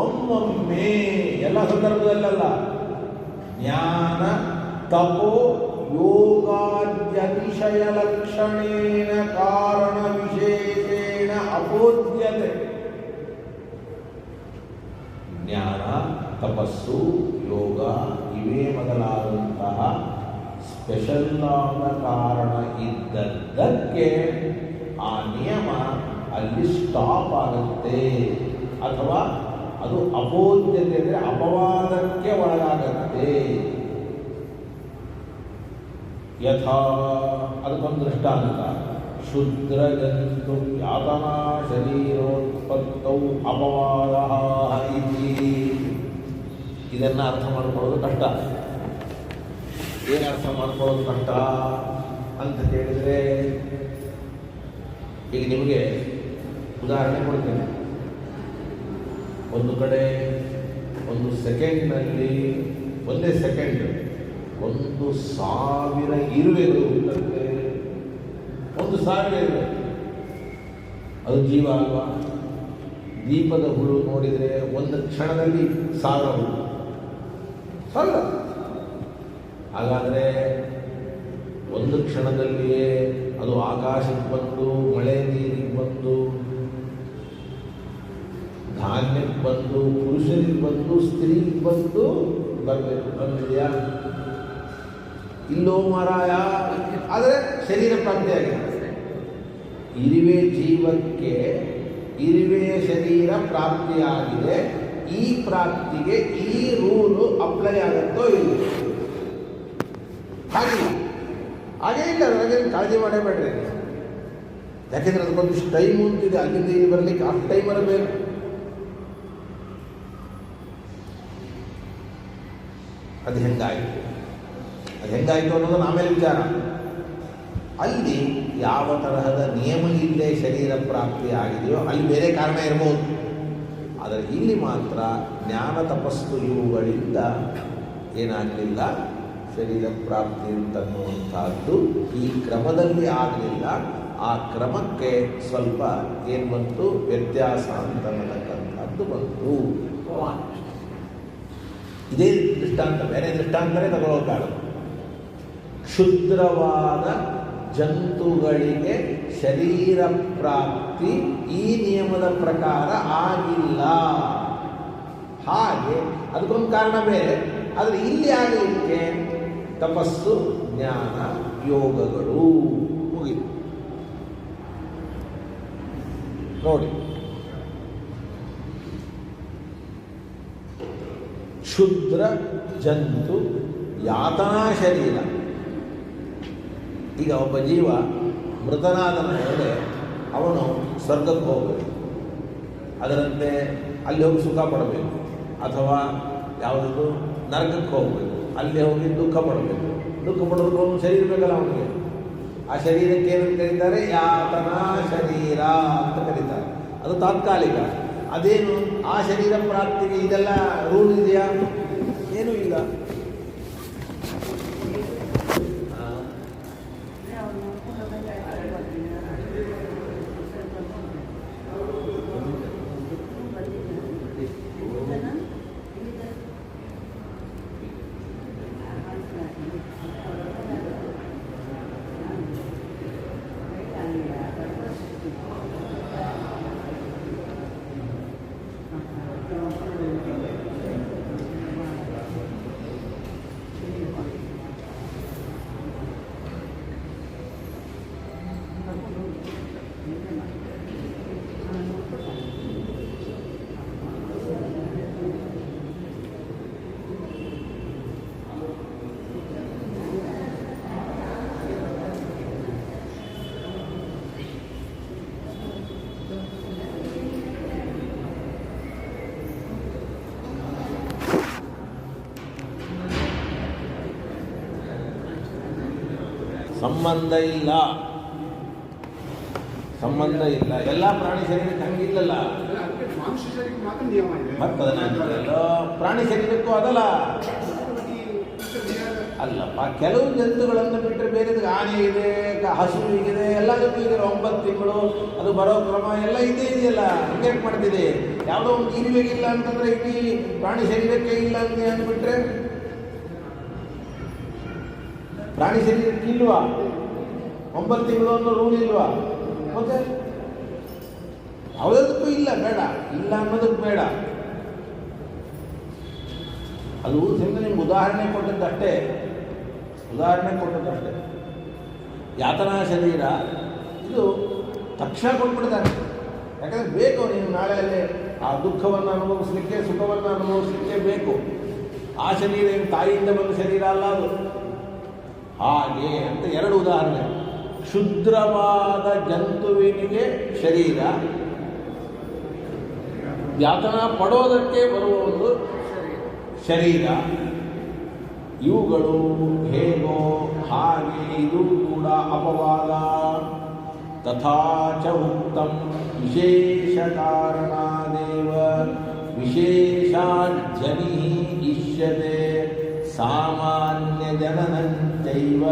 ಒಮ್ಮೊಮ್ಮೆ, ಎಲ್ಲ ಸಂದರ್ಭದಲ್ಲ. ಜ್ಞಾನ ತಪೋ ಯೋಗಾದ್ಯತಿಶಯ ಲಕ್ಷಣೇನ ಕಾರಣ ವಿಶೇಷೇಣ ಅಬೋಧ್ಯತೆ. ಜ್ಞಾನ, ತಪಸ್ಸು, ಯೋಗ ಇವೇ ಮೊದಲಾದಂತಹ ಸ್ಪೆಷಲ್ ಆದ ಕಾರಣ ಇದ್ದದ್ದಕ್ಕೆ ಆ ನಿಯಮ ಅಲ್ಲಿ ಸ್ಟಾಪ್ ಆಗುತ್ತೆ, ಅಥವಾ ಅದು ಅಬೋಧ್ಯತೆ ಅಂದರೆ ಅಪವಾದಕ್ಕೆ ಒಳಗಾಗತ್ತೆ. ಯಥಾ, ಅದಕ್ಕೊಂದು ದೃಷ್ಟಾಂತ. ಶುದ್ರ ಜಂತು ಯಾತನಾ ಶರೀರೋತ್ಪತ್ತೌ ಅಪವಾದಃ ಇತಿ. ಇದನ್ನು ಅರ್ಥ ಮಾಡ್ಕೊಳ್ಳೋದು ಕಷ್ಟ. ಏನು ಅರ್ಥ ಮಾಡ್ಕೊಳ್ಳೋದು ಕಷ್ಟ ಅಂತ ಕೇಳಿದರೆ, ಈಗ ನಿಮಗೆ ಉದಾಹರಣೆ ಕೊಡ್ತೇನೆ. ಒಂದು ಕಡೆ ಒಂದು ಸೆಕೆಂಡ್ನಲ್ಲಿ, ಒಂದೇ ಸೆಕೆಂಡ್ 1,000 ಇರುವೆಗಳು ಹುಟ್ಟುತ್ತೆ. 1,000 ಇರುವೆ, ಅದು ಜೀವ ಅಲ್ವಾ? ದೀಪದ ಹುಳು ನೋಡಿದರೆ ಒಂದು ಕ್ಷಣದಲ್ಲಿ 1,000 ಹುಳು, 1,000. ಹಾಗಾದರೆ ಒಂದು ಕ್ಷಣದಲ್ಲಿಯೇ ಅದು ಆಕಾಶಕ್ಕೆ ಬಂದು, ಮಳೆ ನೀರಿಗೆ ಬಂದು, ಧಾನ್ಯಕ್ಕೆ ಬಂದು, ಪುರುಷರಿಗೆ ಬಂದು, ಸ್ತ್ರೀಗೆ ಬಂದು ಬರಬೇಕು. ಬಂದಿದೆಯಾ? ಇಲ್ಲೋ ಮಾರಾಯ. ಆದರೆ ಶರೀರ ಪ್ರಾಪ್ತಿಯಾಗಿದೆ. ಇರುವೆ ಜೀವಕ್ಕೆ ಇರುವೆಯ ಶರೀರ ಪ್ರಾಪ್ತಿಯಾಗಿದೆ. ಈ ಪ್ರಾಪ್ತಿಗೆ ಈ ರೂಲು ಅಪ್ಲೈ ಆಗುತ್ತೋ ಇಲ್ಲ? ಹಾಗೆ ಇಲ್ಲ, ಅದರಲ್ಲಿ ಕಾಳಜಿ ಮಾಡಬೇಡ್ರಿ. ಯಾಕೆಂದರೆ ಅದಕ್ಕೊಂದಿಷ್ಟು ಟೈಮ್ ಅಂತಿದೆ, ಅಲ್ಲಿಂದ ಇಲ್ಲಿ ಬರಲಿಕ್ಕೆ ಅಷ್ಟು ಟೈಮಲ್ಲಿ ಬೇಕು. ಅದು ಹೆಂಗಾಯಿತು ಅನ್ನೋದನ್ನು ಆಮೇಲೆ ವಿಚಾರ. ಅಲ್ಲಿ ಯಾವ ತರಹದ ನಿಯಮ ಇಲ್ಲದೆ ಶರೀರ ಪ್ರಾಪ್ತಿ ಆಗಿದೆಯೋ ಅಲ್ಲಿ ಬೇರೆ ಕಾರಣ ಇರ್ಬೋದು. ಆದರೆ ಇಲ್ಲಿ ಮಾತ್ರ ಜ್ಞಾನ ತಪಸ್ಸು ಇವುಗಳಿಂದ ಏನಾಗಲಿಲ್ಲ, ಶರೀರ ಪ್ರಾಪ್ತಿ ಅಂತನ್ನುವಂಥದ್ದು ಈ ಕ್ರಮದಲ್ಲಿ ಆಗಲಿಲ್ಲ. ಆ ಕ್ರಮಕ್ಕೆ ಸ್ವಲ್ಪ ಏನು ಬಂತು, ವ್ಯತ್ಯಾಸ ಅಂತಕ್ಕಂಥದ್ದು ಬಂತು. ಇದೇ ದೃಷ್ಟಾಂತ, ಬೇರೆ ದೃಷ್ಟಾಂತನೇ ತಗೊಳ್ಳೋಕ್ಕಾಗಲ್ಲ. ಕ್ಷುದ್ರವಾದ ಜಂತುಗಳಿಗೆ ಶರೀರ ಪ್ರಾಪ್ತಿ ಈ ನಿಯಮದ ಪ್ರಕಾರ ಆಗಿಲ್ಲ. ಹಾಗೆ ಅದಕ್ಕೊಂದು ಕಾರಣ ಬೇರೆ. ಆದರೆ ಇಲ್ಲಿ ಆಗಲಿಕ್ಕೆ ತಪಸ್ಸು, ಜ್ಞಾನ, ಯೋಗಗಳು ಮುಗಿತು. ನೋಡಿ, ಕ್ಷುದ್ರ ಜಂತು ಯಾತನಾ ಶರೀರ. ಈಗ ಒಬ್ಬ ಜೀವ ಮೃತನಾದ ಮೇಲೆ ಅವನು ಸ್ವರ್ಗಕ್ಕೆ ಹೋಗಬೇಕು, ಅದರಂತೆ ಅಲ್ಲಿ ಹೋಗಿ ಸುಖ ಪಡಬೇಕು, ಅಥವಾ ಯಾವುದಕ್ಕೂ ನರಕಕ್ಕೆ ಹೋಗಬೇಕು, ಅಲ್ಲಿ ಹೋಗಿ ದುಃಖ ಪಡಬೇಕು. ದುಃಖ ಪಡೋದಕ್ಕೆ ಒಂದು ಶರೀರ ಬೇಕಲ್ಲ ಅವನಿಗೆ. ಆ ಶರೀರಕ್ಕೆ ಏನಂತ ಕರೀತಾರೆ, ಯಾತನಾ ಶರೀರ ಅಂತ ಕರೀತಾರೆ. ಅದು ತಾತ್ಕಾಲಿಕ. ಅದೇನು ಆ ಶರೀರ ಪ್ರಾಪ್ತಿಗೆ ಇದೆಲ್ಲ ರೂಲ್ ಇದೆಯಾ? ಏನೂ ಇಲ್ಲ. ಸಂಬಂಧ ಇಲ್ಲ. ಎಲ್ಲ ಪ್ರಾಣಿ ಶರೀರಕ್ಕೆ ಹಂಗಿಲ್ಲಲ್ಲ. ಮತ್ತದಲ್ಲ ಪ್ರಾಣಿ ಶರೀರಕ್ಕೂ ಅದಲ್ಲ. ಅಲ್ಲಪ್ಪ, ಕೆಲವು ಜಂತುಗಳನ್ನು ಬಿಟ್ಟರೆ ಬೇರೆ ಆನೆ ಇದೆ, ಹಸು ಇದೆ, ಎಲ್ಲದಕ್ಕೂ ಇದೆ. 9 ತಿಂಗಳು ಅದು ಬರೋ ಕ್ರಮ ಎಲ್ಲ ಇದೆಯಲ್ಲ. ಹಂಗೆ ಮಾಡ್ತಿದೆ. ಯಾವುದೋ ಒಂದು ಇರುವೆಗಿಲ್ಲ ಅಂತಂದ್ರೆ ಇಡೀ ಪ್ರಾಣಿ ಶರೀರಕ್ಕೆ ಇಲ್ಲ ಅಂತ ಅಂದ್ಬಿಟ್ರೆ ಪ್ರಾಣಿ ಶರೀರಕ್ಕೆ ಇಲ್ವಾ? 9 ತಿಂಗಳು ಅನ್ನೋ ರೂಲ್ ಇಲ್ವಾ? ಮತ್ತೆ ಯಾವುದಕ್ಕೂ ಇಲ್ಲ, ಬೇಡ, ಇಲ್ಲ ಅನ್ನೋದಕ್ಕೆ ಬೇಡ. ಅದು ನಿಮ್ಗೆ ಉದಾಹರಣೆ ಕೊಟ್ಟದ್ದಷ್ಟೇ. ಯಾತನಾ ಶರೀರ ಇದು ತಕ್ಷಣ ಕೊಟ್ಬಿಡ್ತಾರೆ. ಯಾಕಂದ್ರೆ ಬೇಕು, ನೀನು ನಾಳೆ ಅಲ್ಲಿ ಆ ದುಃಖವನ್ನು ಅನುಭವಿಸ್ಲಿಕ್ಕೆ, ಸುಖವನ್ನು ಅನುಭವಿಸ್ಲಿಕ್ಕೆ ಬೇಕು. ಆ ಶರೀರ ಏನು ತಾಯಿಯಿಂದ ಬಂದ ಶರೀರ ಅಲ್ಲ ಅದು. ಹಾಗೆ ಅಂತ 2 ಉದಾಹರಣೆ. ಕ್ಷುದ್ರವಾದ ಜಂತುವಿನಿಗೆ ಶರೀರ, ಯಾತನಾ ಪಡೋದಕ್ಕೆ ಬರುವ ಒಂದು ಶರೀರ. ಇವುಗಳು ಹೇಗೋ ಹಾಗೆ ಇದು ಕೂಡ ಅಪವಾದ. ತಥಾಚ ಉಕ್ತಂ ವಿಶೇಷ ಕಾರಣಾದೇವ ವಿಶೇಷಾಜ್ಜನಿ ಇಷ್ಯತೆ ಸಾಮಾನ್ಯ ಜನನಂಚೈವ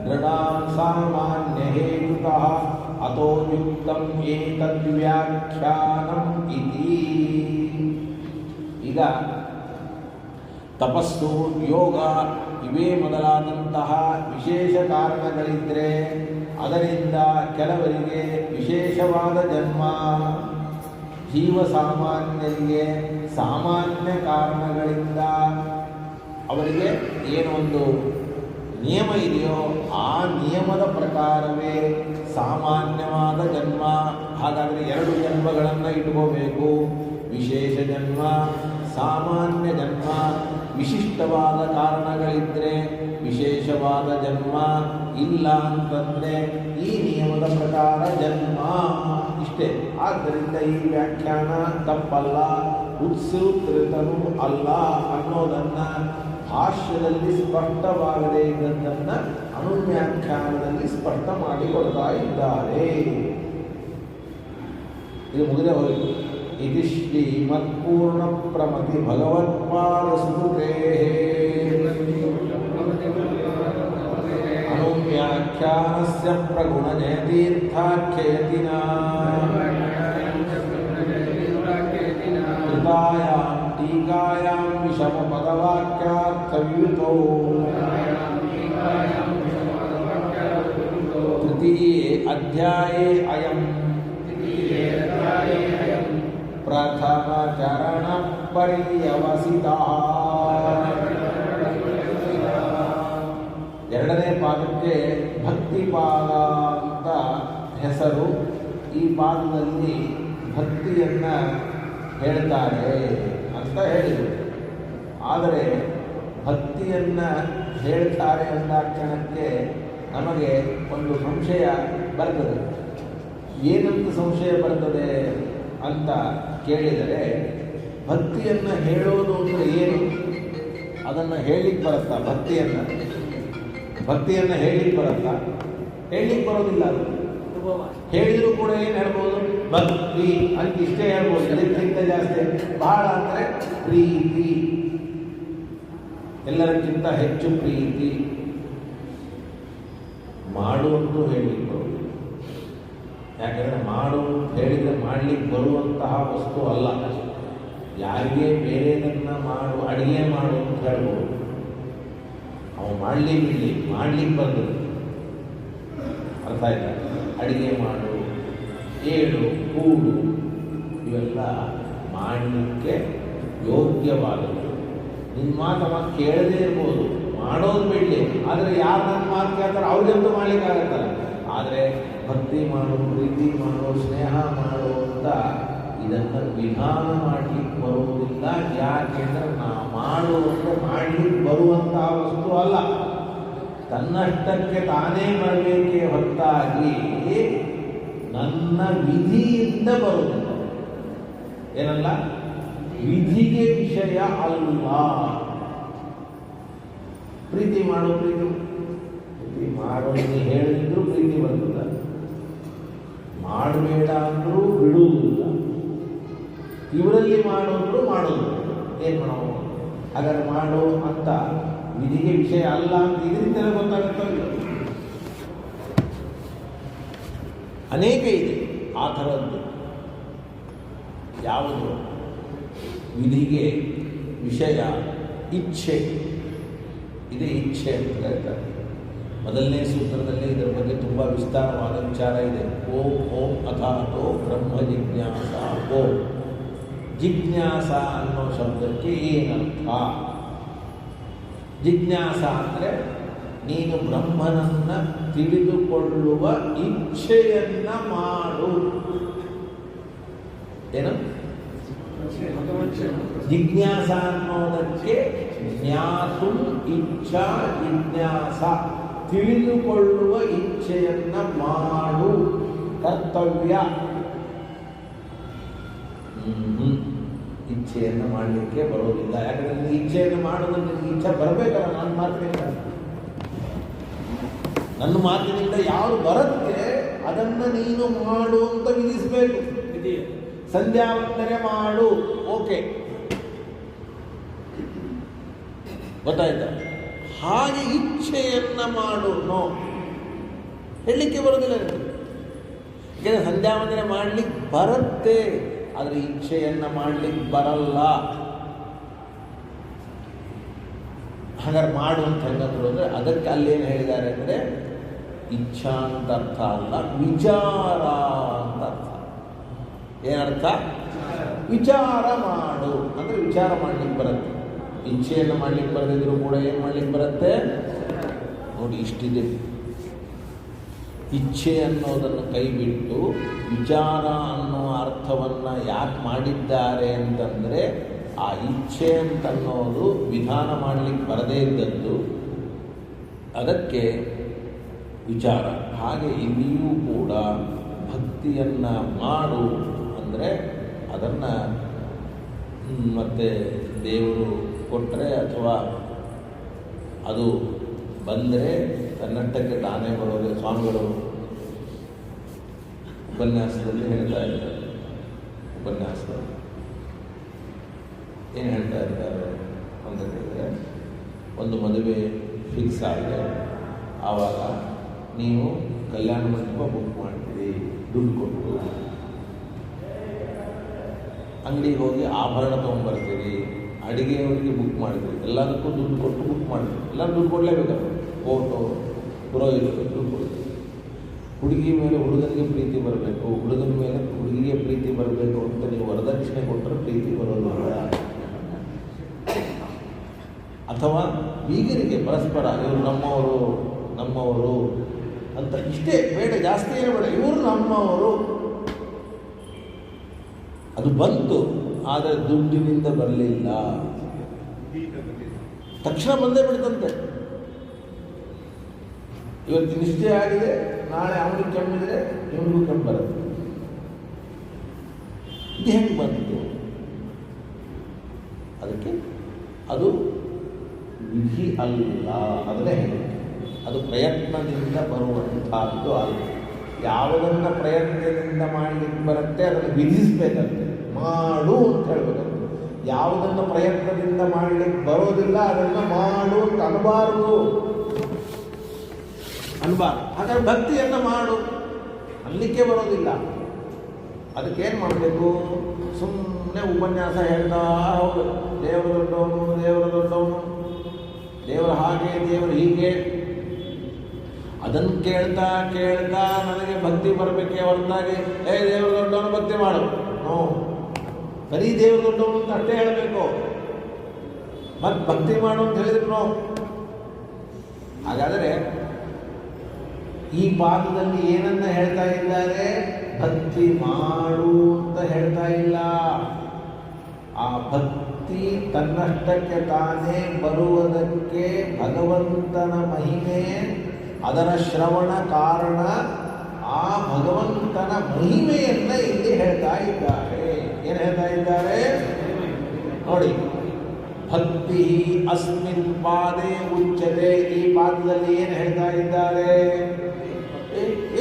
ದೃಢಾಂ ಸಾಮಾನ್ಯ ಹೇತುತಃ ಅತೋ ಯುಕ್ತಂ ಏತದ್ವ್ಯಾಖ್ಯಾನಂ ಇತಿ. ಈಗ ತಪಸ್ಸು, ಯೋಗ ಇವೇ ಮೊದಲಾದಂತಹ ವಿಶೇಷ ಕಾರಣಗಳಿದ್ದರೆ ಅದರಿಂದ ಕೆಲವರಿಗೆ ವಿಶೇಷವಾದ ಜನ್ಮ, ಜೀವ ಸಾಮಾನ್ಯರಿಗೆ ಸಾಮಾನ್ಯ ಕಾರಣಗಳಿಂದ ಅವರಿಗೆ ಏನೊಂದು ನಿಯಮ ಇದೆಯೋ ಆ ನಿಯಮದ ಪ್ರಕಾರವೇ ಸಾಮಾನ್ಯವಾದ ಜನ್ಮ. ಹಾಗಾದರೆ 2 ಜನ್ಮಗಳನ್ನು ಇಟ್ಕೋಬೇಕು. ವಿಶೇಷ ಜನ್ಮ, ಸಾಮಾನ್ಯ ಜನ್ಮ, ವಿಶಿಷ್ಟವಾದ ಕಾರಣಗಳಿದ್ದರೆ ವಿಶೇಷವಾದ ಜನ್ಮ, ಇಲ್ಲ ಅಂತಂದರೆ ಈ ನಿಯಮದ ಪ್ರಕಾರ ಜನ್ಮ ಇಷ್ಟೇ. ಆದ್ದರಿಂದ ಈ ವ್ಯಾಖ್ಯಾನ ತಪ್ಪಲ್ಲ, ಉತ್ಸೃತನು ಅಲ್ಲ ಅನ್ನೋದನ್ನು ಭಾಷ್ಯದಲ್ಲಿ ಸ್ಪಷ್ಟವಾಗದೇ ಇದ್ದದ್ದನ್ನು ಅನುವ್ಯಾಖ್ಯಾನದಲ್ಲಿ ಸ್ಪಷ್ಟ ಮಾಡಿಕೊಡ್ತಾ ಇದ್ದಾರೆ. ಇದು ಮುಗಿದೇ ಹೋಯಿತು. ಇದು ಶ್ರೀಮತ್ಪೂರ್ಣ ಪ್ರಮತಿ ಭಗವತ್ಪಾದ ಸ್ಮೃತೇ ಅನುವ್ಯಾಖ್ಯಾನಸ್ಯ ಪ್ರಗುಣ ಜಯತೀರ್ಥಾಖ್ಯಯತಿನ ಕೃತಾಯಾಂ ಟೀಕಾಯಾಂ ವಿಷಮ ಪದವಾಕ್ಯಾರ್ಥವಿಯುತೋ ತೃತೀಯೇ ಅಧ್ಯಾಯೇ ಅಯಂ ಪ್ರಥಮ ಚರಣ ಪರ್ಯವಸಿತಃ. ಎರಡನೇ ಪಾದಕ್ಕೆ ಭಕ್ತಿ ಪಾದ ಅಂತ ಹೆಸರು. ಈ ಪಾದದಲ್ಲಿ ಭಕ್ತಿಯನ್ನು ಹೇಳ್ತಾರೆ ಅಂತ ಹೇಳಿದರು. ಆದರೆ ಭಕ್ತಿಯನ್ನು ಹೇಳ್ತಾರೆ ಅಂದಾಕ್ಷಣಕ್ಕೆ ನಮಗೆ ಒಂದು ಸಂಶಯ ಬರ್ತದೆ. ಏನಂತ ಸಂಶಯ ಬರ್ತದೆ ಅಂತ ಕೇಳಿದರೆ, ಭಕ್ತಿಯನ್ನು ಹೇಳೋದು ಅಂದರೆ ಏನು? ಅದನ್ನು ಹೇಳಲಿಕ್ಕೆ ಬರುತ್ತಾ? ಭಕ್ತಿಯನ್ನು ಹೇಳಲಿಕ್ಕೆ ಬರುತ್ತಾ? ಹೇಳಲಿಕ್ಕೆ ಬರೋದಿಲ್ಲ. ಅದು ಹೇಳಿದರೂ ಕೂಡ ಏನು ಹೇಳ್ಬೋದು? ಭಕ್ತಿ ಅಂತ ಇಷ್ಟೇ ಹೇಳ್ಬೋದು. ಇದಕ್ಕಿಂತ ಜಾಸ್ತಿ ಬಹಳ ಅಂದರೆ ಪ್ರೀತಿ, ಎಲ್ಲರಿಗಿಂತ ಹೆಚ್ಚು ಪ್ರೀತಿ. ಮಾಡುವಂತೂ ಹೇಳಲಿಕ್ಕೆ ಬರೋದಿಲ್ಲ. ಯಾಕೆಂದರೆ ಮಾಡು ಹೇಳಿದರೆ ಮಾಡಲಿಕ್ಕೆ ಬರುವಂತಹ ವಸ್ತು ಅಲ್ಲ. ಯಾರಿಗೆ ಬೇರೆದನ್ನು ಮಾಡು, ಅಡುಗೆ ಮಾಡು ಅಂತ ಹೇಳ್ಬೋದು. ಅವನು ಮಾಡಲಿಕ್ಕೆ ಬಂದದ್ದು ಅರ್ಥ ಆಯ್ತಾ? ಅಡುಗೆ ಮಾಡು, ಏಳು, ಕೂಡು ಇವೆಲ್ಲ ಮಾಡಲಿಕ್ಕೆ ಯೋಗ್ಯವಾದದ್ದು. ನಿನ್ನ ಮಾತಮ್ಮ ಕೇಳದೇ ಇರ್ಬೋದು, ಮಾಡೋದು ಬಿಡಲಿ. ಆದರೆ ಯಾರು ನನ್ನ ಮಾತು ಕೇಳ್ತಾರೆ ಅವ್ರಿಗಂತೂ ಮಾಡಲಿಕ್ಕಾಗತ್ತಲ್ಲ. ಆದರೆ ಭಕ್ತಿ ಮಾಡು, ಪ್ರೀತಿ ಮಾಡು, ಸ್ನೇಹ ಮಾಡು ಅಂತ ಇದನ್ನು ವಿಧಾನ ಮಾಡಲಿಕ್ಕೆ ಬರುವುದಿಲ್ಲ. ಯಾಕೆಂದರೆ ಮಾಡು ಅಂದರೆ ಮಾಡಲಿಕ್ಕೆ ಬರುವಂತಹ ವಸ್ತು ಅಲ್ಲ. ತನ್ನಷ್ಟಕ್ಕೆ ತಾನೇ ಬರಬೇಕೇ ಹೊರತಾಗಿ ನನ್ನ ವಿಧಿಯಿಂದ ಬರುವುದಿಲ್ಲ. ಏನಲ್ಲ? ವಿಧಿಗೆ ವಿಷಯ ಅಲ್ಲ. ಪ್ರೀತಿ ಮಾಡು, ಪ್ರೀತಿ ಮಾಡು ನೀ ಹೇಳಿದ್ರು ಪ್ರೀತಿ ಬರ್ತದ. ಮಾಡಬೇಡ ಅಂದರೂ ಬಿಡುವುದಿಲ್ಲ. ಇವರಲ್ಲಿ ಮಾಡೋದ್ರು ಮಾಡೋದು. ಏನು ಮಾಡೋದು? ಹಾಗಾದ್ರೆ ಮಾಡು ಅಂತ ವಿಧಿಗೆ ವಿಷಯ ಅಲ್ಲ ಅಂತ ಇದರಿಂದಲೇ ಗೊತ್ತಾಗುತ್ತಲ್ಲ. ಅನೇಕ ಇದೆ ಆ ಥರದ್ದು. ಯಾವುದು ವಿಧಿಗೆ ವಿಷಯ? ಇಚ್ಛೆ. ಇದೇ ಇಚ್ಛೆ ಅಂತ ಹೇಳ್ತಾರೆ. ಮೊದಲನೇ ಸೂತ್ರದಲ್ಲಿ ಇದರ ಬಗ್ಗೆ ತುಂಬ ವಿಸ್ತಾರವಾದ ವಿಚಾರ ಇದೆ. ಓಂ ಓಂ ಅಥಾತೋ ಬ್ರಹ್ಮ ಜಿಜ್ಞಾಸ. ಓಂ ಜಿಜ್ಞಾಸ ಅನ್ನೋ ಶಬ್ದಕ್ಕೆ ಏನರ್ಥ? ಜಿಜ್ಞಾಸ ಅಂದರೆ ನೀನು ಬ್ರಹ್ಮನನ್ನು ತಿಳಿದುಕೊಳ್ಳುವ ಇಚ್ಛೆಯನ್ನು ಮಾಡು. ಏನು? ಜಿಜ್ಞಾಸ ಅನ್ನೋದಕ್ಕೆ ಜ್ಞಾತು ಇಚ್ಛಾ ಜಿಜ್ಞಾಸ, ತಿಳಿದುಕೊಳ್ಳುವ ಇಚ್ಛೆಯನ್ನು ಮಾಡು, ಕರ್ತವ್ಯ. ಇಚ್ಛೆಯನ್ನು ಮಾಡಲಿಕ್ಕೆ ಬರೋದಿಲ್ಲ. ಯಾಕಂದ್ರೆ ನಿನಗೆ ಇಚ್ಛೆಯನ್ನು ಮಾಡೋದಕ್ಕೆ ನಿನಗೆ ಇಚ್ಛೆ ಬರಬೇಕಲ್ಲ. ನನ್ನ ಮಾತಿನಿಂದ ಯಾರು ಬರುತ್ತೆ ಅದನ್ನು ನೀನು ಮಾಡು ಅಂತ ವಿಧಿಸಬೇಕು. ಸಂಧ್ಯಾ ವಂದನೆ ಮಾಡು, ಓಕೆ, ಗೊತ್ತಾಯ್ತಾ? ಹಾಗೆ ಇಚ್ಛೆಯನ್ನು ಮಾಡು, ನೋ, ಹೇಳಲಿಕ್ಕೆ ಬರೋದಿಲ್ಲ. ಯಾಕೆಂದರೆ ಸಂಧ್ಯಾ ವಂದನೆ ಮಾಡಲಿಕ್ಕೆ ಬರುತ್ತೆ, ಆದರೆ ಇಚ್ಛೆಯನ್ನು ಮಾಡಲಿಕ್ಕೆ ಬರಲ್ಲ. ಹಾಗಾದ್ರೆ ಮಾಡು ಅಂತ ಹೆಂಗಂದ್ರು ಅಂದರೆ ಅದಕ್ಕೆ ಅಲ್ಲೇನು ಹೇಳಿದ್ದಾರೆ ಅಂದರೆ ಇಚ್ಛಾ ಅಂತ ಅರ್ಥ ಅಲ್ಲ, ವಿಚಾರ ಅಂತ ಅರ್ಥ. ಏನರ್ಥ? ವಿಚಾರ ಮಾಡು ಅಂದರೆ ವಿಚಾರ ಮಾಡಲಿಕ್ಕೆ ಬರುತ್ತೆ. ಇಚ್ಛೆಯನ್ನು ಮಾಡಲಿಕ್ಕೆ ಬರದಿದ್ರೂ ಕೂಡ ಏನು ಮಾಡಲಿಕ್ಕೆ ಬರುತ್ತೆ ನೋಡಿ, ಇಷ್ಟಿದೆ. ಇಚ್ಛೆ ಅನ್ನೋದನ್ನು ಕೈಬಿಟ್ಟು ವಿಚಾರ ಅನ್ನೋ ಅರ್ಥ ಪದಾರ್ಥವನ್ನು ಯಾಕೆ ಮಾಡಿದ್ದಾರೆ ಅಂತಂದರೆ ಆ ಇಚ್ಛೆ ಅಂತನ್ನೋದು ವಿಧಾನ ಮಾಡಲಿಕ್ಕೆ ಬರದೇ ಇದ್ದದ್ದು, ಅದಕ್ಕೆ ವಿಚಾರ. ಹಾಗೆ ಇಲ್ಲಿಯೂ ಕೂಡ ಭಕ್ತಿಯನ್ನು ಮಾಡು ಅಂದರೆ ಅದನ್ನು ಮತ್ತೆ ದೇವರು ಕೊಟ್ಟರೆ ಅಥವಾ ಅದು ಬಂದರೆ ತನ್ನಷ್ಟಕ್ಕೆ ತಾನೇ ಬರೋದು. ಸ್ವಾಮಿಗಳು ಉಪನ್ಯಾಸದಲ್ಲಿ ಹೇಳ್ತಾ ಇದ್ದಾರೆ. ಉಪನ್ಯಾಸದಲ್ಲಿ ಏನು ಹೇಳ್ತಾ ಇದ್ದಾರೆ ಅಂತ ಹೇಳಿದರೆ, ಒಂದು ಮದುವೆ ಫಿಕ್ಸ್ ಆಗಿದೆ, ಆವಾಗ ನೀವು ಕಲ್ಯಾಣ ಮಂಟಪ ಬುಕ್ ಮಾಡ್ತೀರಿ ದುಡ್ಡು ಕೊಟ್ಟು. ಅಂಗಡಿಗೆ ಹೋಗಿ ಆಭರಣ ತೊಗೊಂಡ್ಬರ್ತೀರಿ, ಅಡುಗೆಯವರಿಗೆ ಬುಕ್ ಮಾಡ್ತೀರಿ, ಎಲ್ಲದಕ್ಕೂ ದುಡ್ಡು ಕೊಟ್ಟು ಬುಕ್ ಮಾಡ್ತೀರಿ. ಎಲ್ಲ ದುಡ್ಡು ಕೊಡಲೇಬೇಕಲ್ಲ, ಫೋಟೋ ಪುರೋಹಿತರು ದುಡ್ಡು ಕೊಡ್ತೀವಿ. ಹುಡುಗಿ ಮೇಲೆ ಹುಡುಗನಿಗೆ ಪ್ರೀತಿ ಬರಬೇಕು, ಹುಡುಗನ ಮೇಲೆ ಹುಡುಗಿಗೆ ಪ್ರೀತಿ ಬರಬೇಕು ಅಂತ ನೀವು ವರದಕ್ಷಿಣೆ ಕೊಟ್ಟರೆ ಪ್ರೀತಿ ಬರೋದಿಲ್ಲ. ಅಥವಾ ಬೀಗರಿಗೆ ಪರಸ್ಪರ ಇವರು ನಮ್ಮವರು ಅಂತ ಇಷ್ಟೇ ಬೇಡ, ಜಾಸ್ತಿ ಏನು ಬೇಡ, ಇವರು ನಮ್ಮವರು. ಅದು ಬಂತು, ಆದರೆ ದುಡ್ಡಿನಿಂದ ಬರಲಿಲ್ಲ, ತಕ್ಷಣ ಬಂದೇ ಬಿಡ್ತಂತೆ. ಇವತ್ತು ನಿಶ್ಚಯ ಆಗಿದೆ, ನಾಳೆ ಅವನಿಗೆ ಕೆಮ್ಮಿದ್ರೆ ಇವನಿಗೂ ಕೆಮ್ಮು ಬರುತ್ತೆ. ಇದು ಹೆಂಗೆ ಬಂತು? ಅದಕ್ಕೆ ಅದು ವಿಧಿ ಅಲ್ಲ, ಅದನ್ನೇ ಹೇಳಿ. ಅದು ಪ್ರಯತ್ನದಿಂದ ಬರುವಂಥದ್ದು ಅಲ್ಲ. ಯಾವುದನ್ನು ಪ್ರಯತ್ನದಿಂದ ಮಾಡಲಿಕ್ಕೆ ಬರುತ್ತೆ ಅದನ್ನು ವಿಧಿಸಬೇಕಂತೆ, ಮಾಡು ಅಂತ ಹೇಳಬೇಕಂತೆ. ಯಾವುದನ್ನು ಪ್ರಯತ್ನದಿಂದ ಮಾಡಲಿಕ್ಕೆ ಬರೋದಿಲ್ಲ ಅದನ್ನು ಮಾಡು ಅಂತ ಅನ್ಬಾರ್ದು. ಹಾಗಾದ್ರೆ ಭಕ್ತಿಯನ್ನು ಮಾಡು ಅನ್ಲಿಕ್ಕೆ ಬರೋದಿಲ್ಲ. ಅದಕ್ಕೇನು ಮಾಡಬೇಕು? ಸುಮ್ಮನೆ ಉಪನ್ಯಾಸ ಹೇಳ್ತಾ ಹೋಗು. ದೇವರು ದೊಡ್ಡವನು, ದೇವರು ದೊಡ್ಡವನು, ದೇವರು ಹಾಗೆ, ದೇವರು ಹೀಗೆ. ಅದನ್ನು ಕೇಳ್ತಾ ಕೇಳ್ತಾ ನನಗೆ ಭಕ್ತಿ ಬರಬೇಕೆ ಹೊರತಾಗಿ ದೇವರು ದೊಡ್ಡವನು ಭಕ್ತಿ ಮಾಡು ನೋ, ಬರೀ ದೇವರು ದೊಡ್ಡವನು ಅಂತ ಅಷ್ಟೇ ಹೇಳಬೇಕು. ಮತ್ತು ಭಕ್ತಿ ಮಾಡು ಅಂತ ಹೇಳಿದ್ರು ನೋ. ಹಾಗಾದರೆ ಈ ಪಾಠದಲ್ಲಿ ಏನನ್ನ ಹೇಳ್ತಾ ಇದ್ದಾರೆ? ಭಕ್ತಿ ಮಾಡು ಅಂತ ಹೇಳ್ತಾ ಇಲ್ಲ. ಆ ಭಕ್ತಿ ತನ್ನಷ್ಟಕ್ಕೆ ತಾನೇ ಬರುವುದಕ್ಕೆ ಭಗವಂತನ ಮಹಿಮೆ, ಅದರ ಶ್ರವಣ ಕಾರಣ. ಆ ಭಗವಂತನ ಮಹಿಮೆಯನ್ನ ಇಲ್ಲಿ ಹೇಳ್ತಾ ಇದ್ದಾರೆ. ಏನು ಹೇಳ್ತಾ ಇದ್ದಾರೆ ನೋಡಿ. ಭಕ್ತಿ ಅಸ್ಮಿನ್ ಪಾದೇ ಉಚ್ಯತೆ. ಈ ಪಾದದಲ್ಲಿ ಏನು ಹೇಳ್ತಾ ಇದ್ದಾರೆ?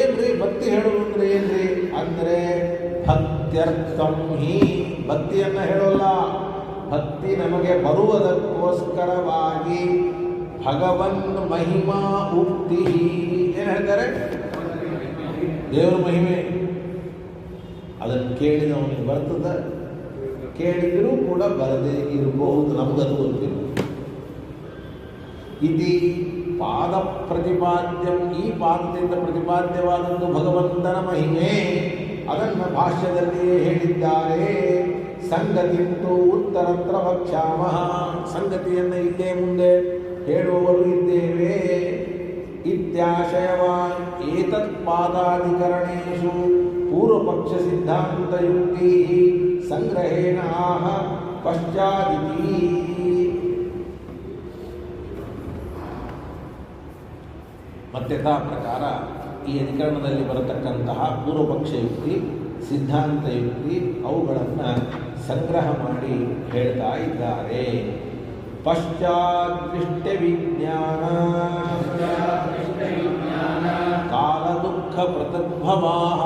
ಏನ್ರಿ ಭಕ್ತಿ ಹೇಳುವುದು ಅಂದ್ರೆ ಏನ್ರಿ ಅಂದ್ರೆ ಭಕ್ತ್ಯರ್ಥಂ ಹಿ. ಭಕ್ತಿಯನ್ನ ಹೇಳೋಲ್ಲ, ಭಕ್ತಿ ನಮಗೆ ಬರುವುದಕ್ಕೋಸ್ಕರವಾಗಿ ಭಗವನ್ ಮಹಿಮಾ ಉಕ್ತಿ. ಏನು ಹೇಳ್ತಾರೆ? ದೇವರ ಮಹಿಮೆ. ಅದನ್ನು ಕೇಳಿದವನಿಗೆ ಬರ್ತದ, ಕೇಳಿದರೂ ಕೂಡ ಬರದೇ ಇರಬಹುದು, ನಮಗದು ಗೊತ್ತಿಲ್ಲ. ಇತಿ ಪಾದ ಪ್ರತಿಪಾದ್ಯಂ. ಈ ಪಾದದಿಂದ ಪ್ರತಿಪಾದ್ಯವಾದದ್ದು ಭಗವಂತನ ಮಹಿಮೆ. ಅದನ್ನು ಭಾಷ್ಯದಲ್ಲಿಯೇ ಹೇಳಿದ್ದಾರೆ. ಸಂಗತಿಂತು ಉತ್ತರತ್ರ ವಕ್ಷ್ಯಾಮಃ. ಸಂಗತಿಯನ್ನು ಇಲ್ಲೇ ಮುಂದೆ ಹೇಳುವವರು ಇದ್ದೇವೆ. ಇತ್ಯಾಶಯವಾನ್ ಏತತ್ ಪಾದಾಧಿಕರಣೇಷು ಪೂರ್ವಪಕ್ಷ ಸಿದ್ಧಾಂತಯುಕ್ತಿ ಸಂಗ್ರಹೇಣ ಆಹ ಪಶ್ಚಾದಿತಿ. ಮತ್ತೆ ತಾ ಪ್ರಕಾರ ಈ ಅಧಿಕರಣದಲ್ಲಿ ಬರತಕ್ಕಂತಹ ಪೂರ್ವಪಕ್ಷ ಯುಕ್ತಿ, ಸಿದ್ಧಾಂತ ಯುಕ್ತಿ ಅವುಗಳನ್ನು ಸಂಗ್ರಹ ಮಾಡಿ ಹೇಳ್ತಾ ಇದ್ದಾರೆ. ಪಶ್ಚಾದೃಷ್ಟ ವಿಜ್ಞಾನ ಕಾಲ ದುಃಖ ಪ್ರತದ್ಭವಾಃ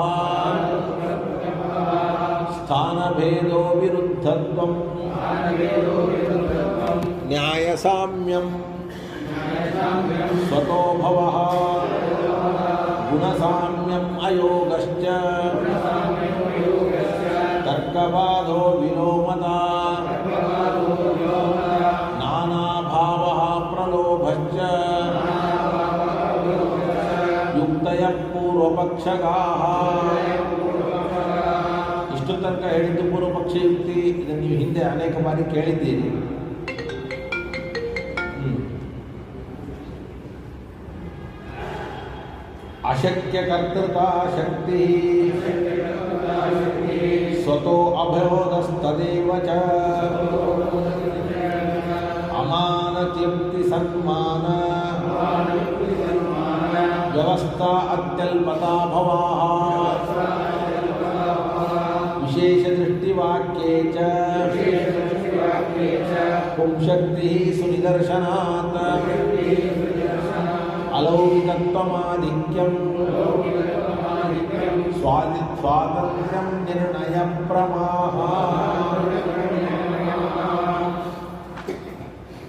ಸ್ಥಾನಭೇದೋ ವಿರುದ್ಧತ್ವಂ ನ್ಯಾಯ ಸಾಮ್ಯಂ ಸ್ವತೋ ಭವಃ ಗುಣಸಾಮ್ಯಂ ಅಯೋಗಶ್ಚ ತರ್ಕವಾದೋ ವಿಲೋಮತಾ ನಾನಾಭಾವಃ ಪ್ರಲೋಭಶ್ಚ ಯುಕ್ತಯಃ ಪೂರ್ವಪಕ್ಷಗಾಃ. ಇಷ್ಟು ತನಕ ಹೇಳಿದ್ದು ಪೂರ್ವಪಕ್ಷ ಯುಕ್ತಿ. ಇದನ್ನು ನೀವು ಹಿಂದೆ ಅನೇಕ ಬಾರಿ ಕೇಳಿದ್ದೀರಿ. ಅಶಕ್ಯ ಕರ್ತೃತಾ ಶಕ್ತಿ ಸ್ವತೋ ಅಭಯೋದಸ್ತದೇವ ಚ ಅಮಾನತ್ಯಂತಿ ಸನ್ಮಾನ ವ್ಯವಸ್ಥಾ ಅತ್ಯಲ್ಪತಾ ಭವಾಃ ವಿಶೇಷ ದೃಷ್ಟಿವಾಕ್ಯೇ ಚ ಪುಂಶಕ್ತಿ ಸುನಿದರ್ಶನಾತ್ ಅಲೌಕಿಕತ್ವಮಾಧಿಕ್ಯಂ ಸ್ವಾತಂತ್ರ್ಯಂ ನಿರ್ಣಯ ಪ್ರಮಾಹ.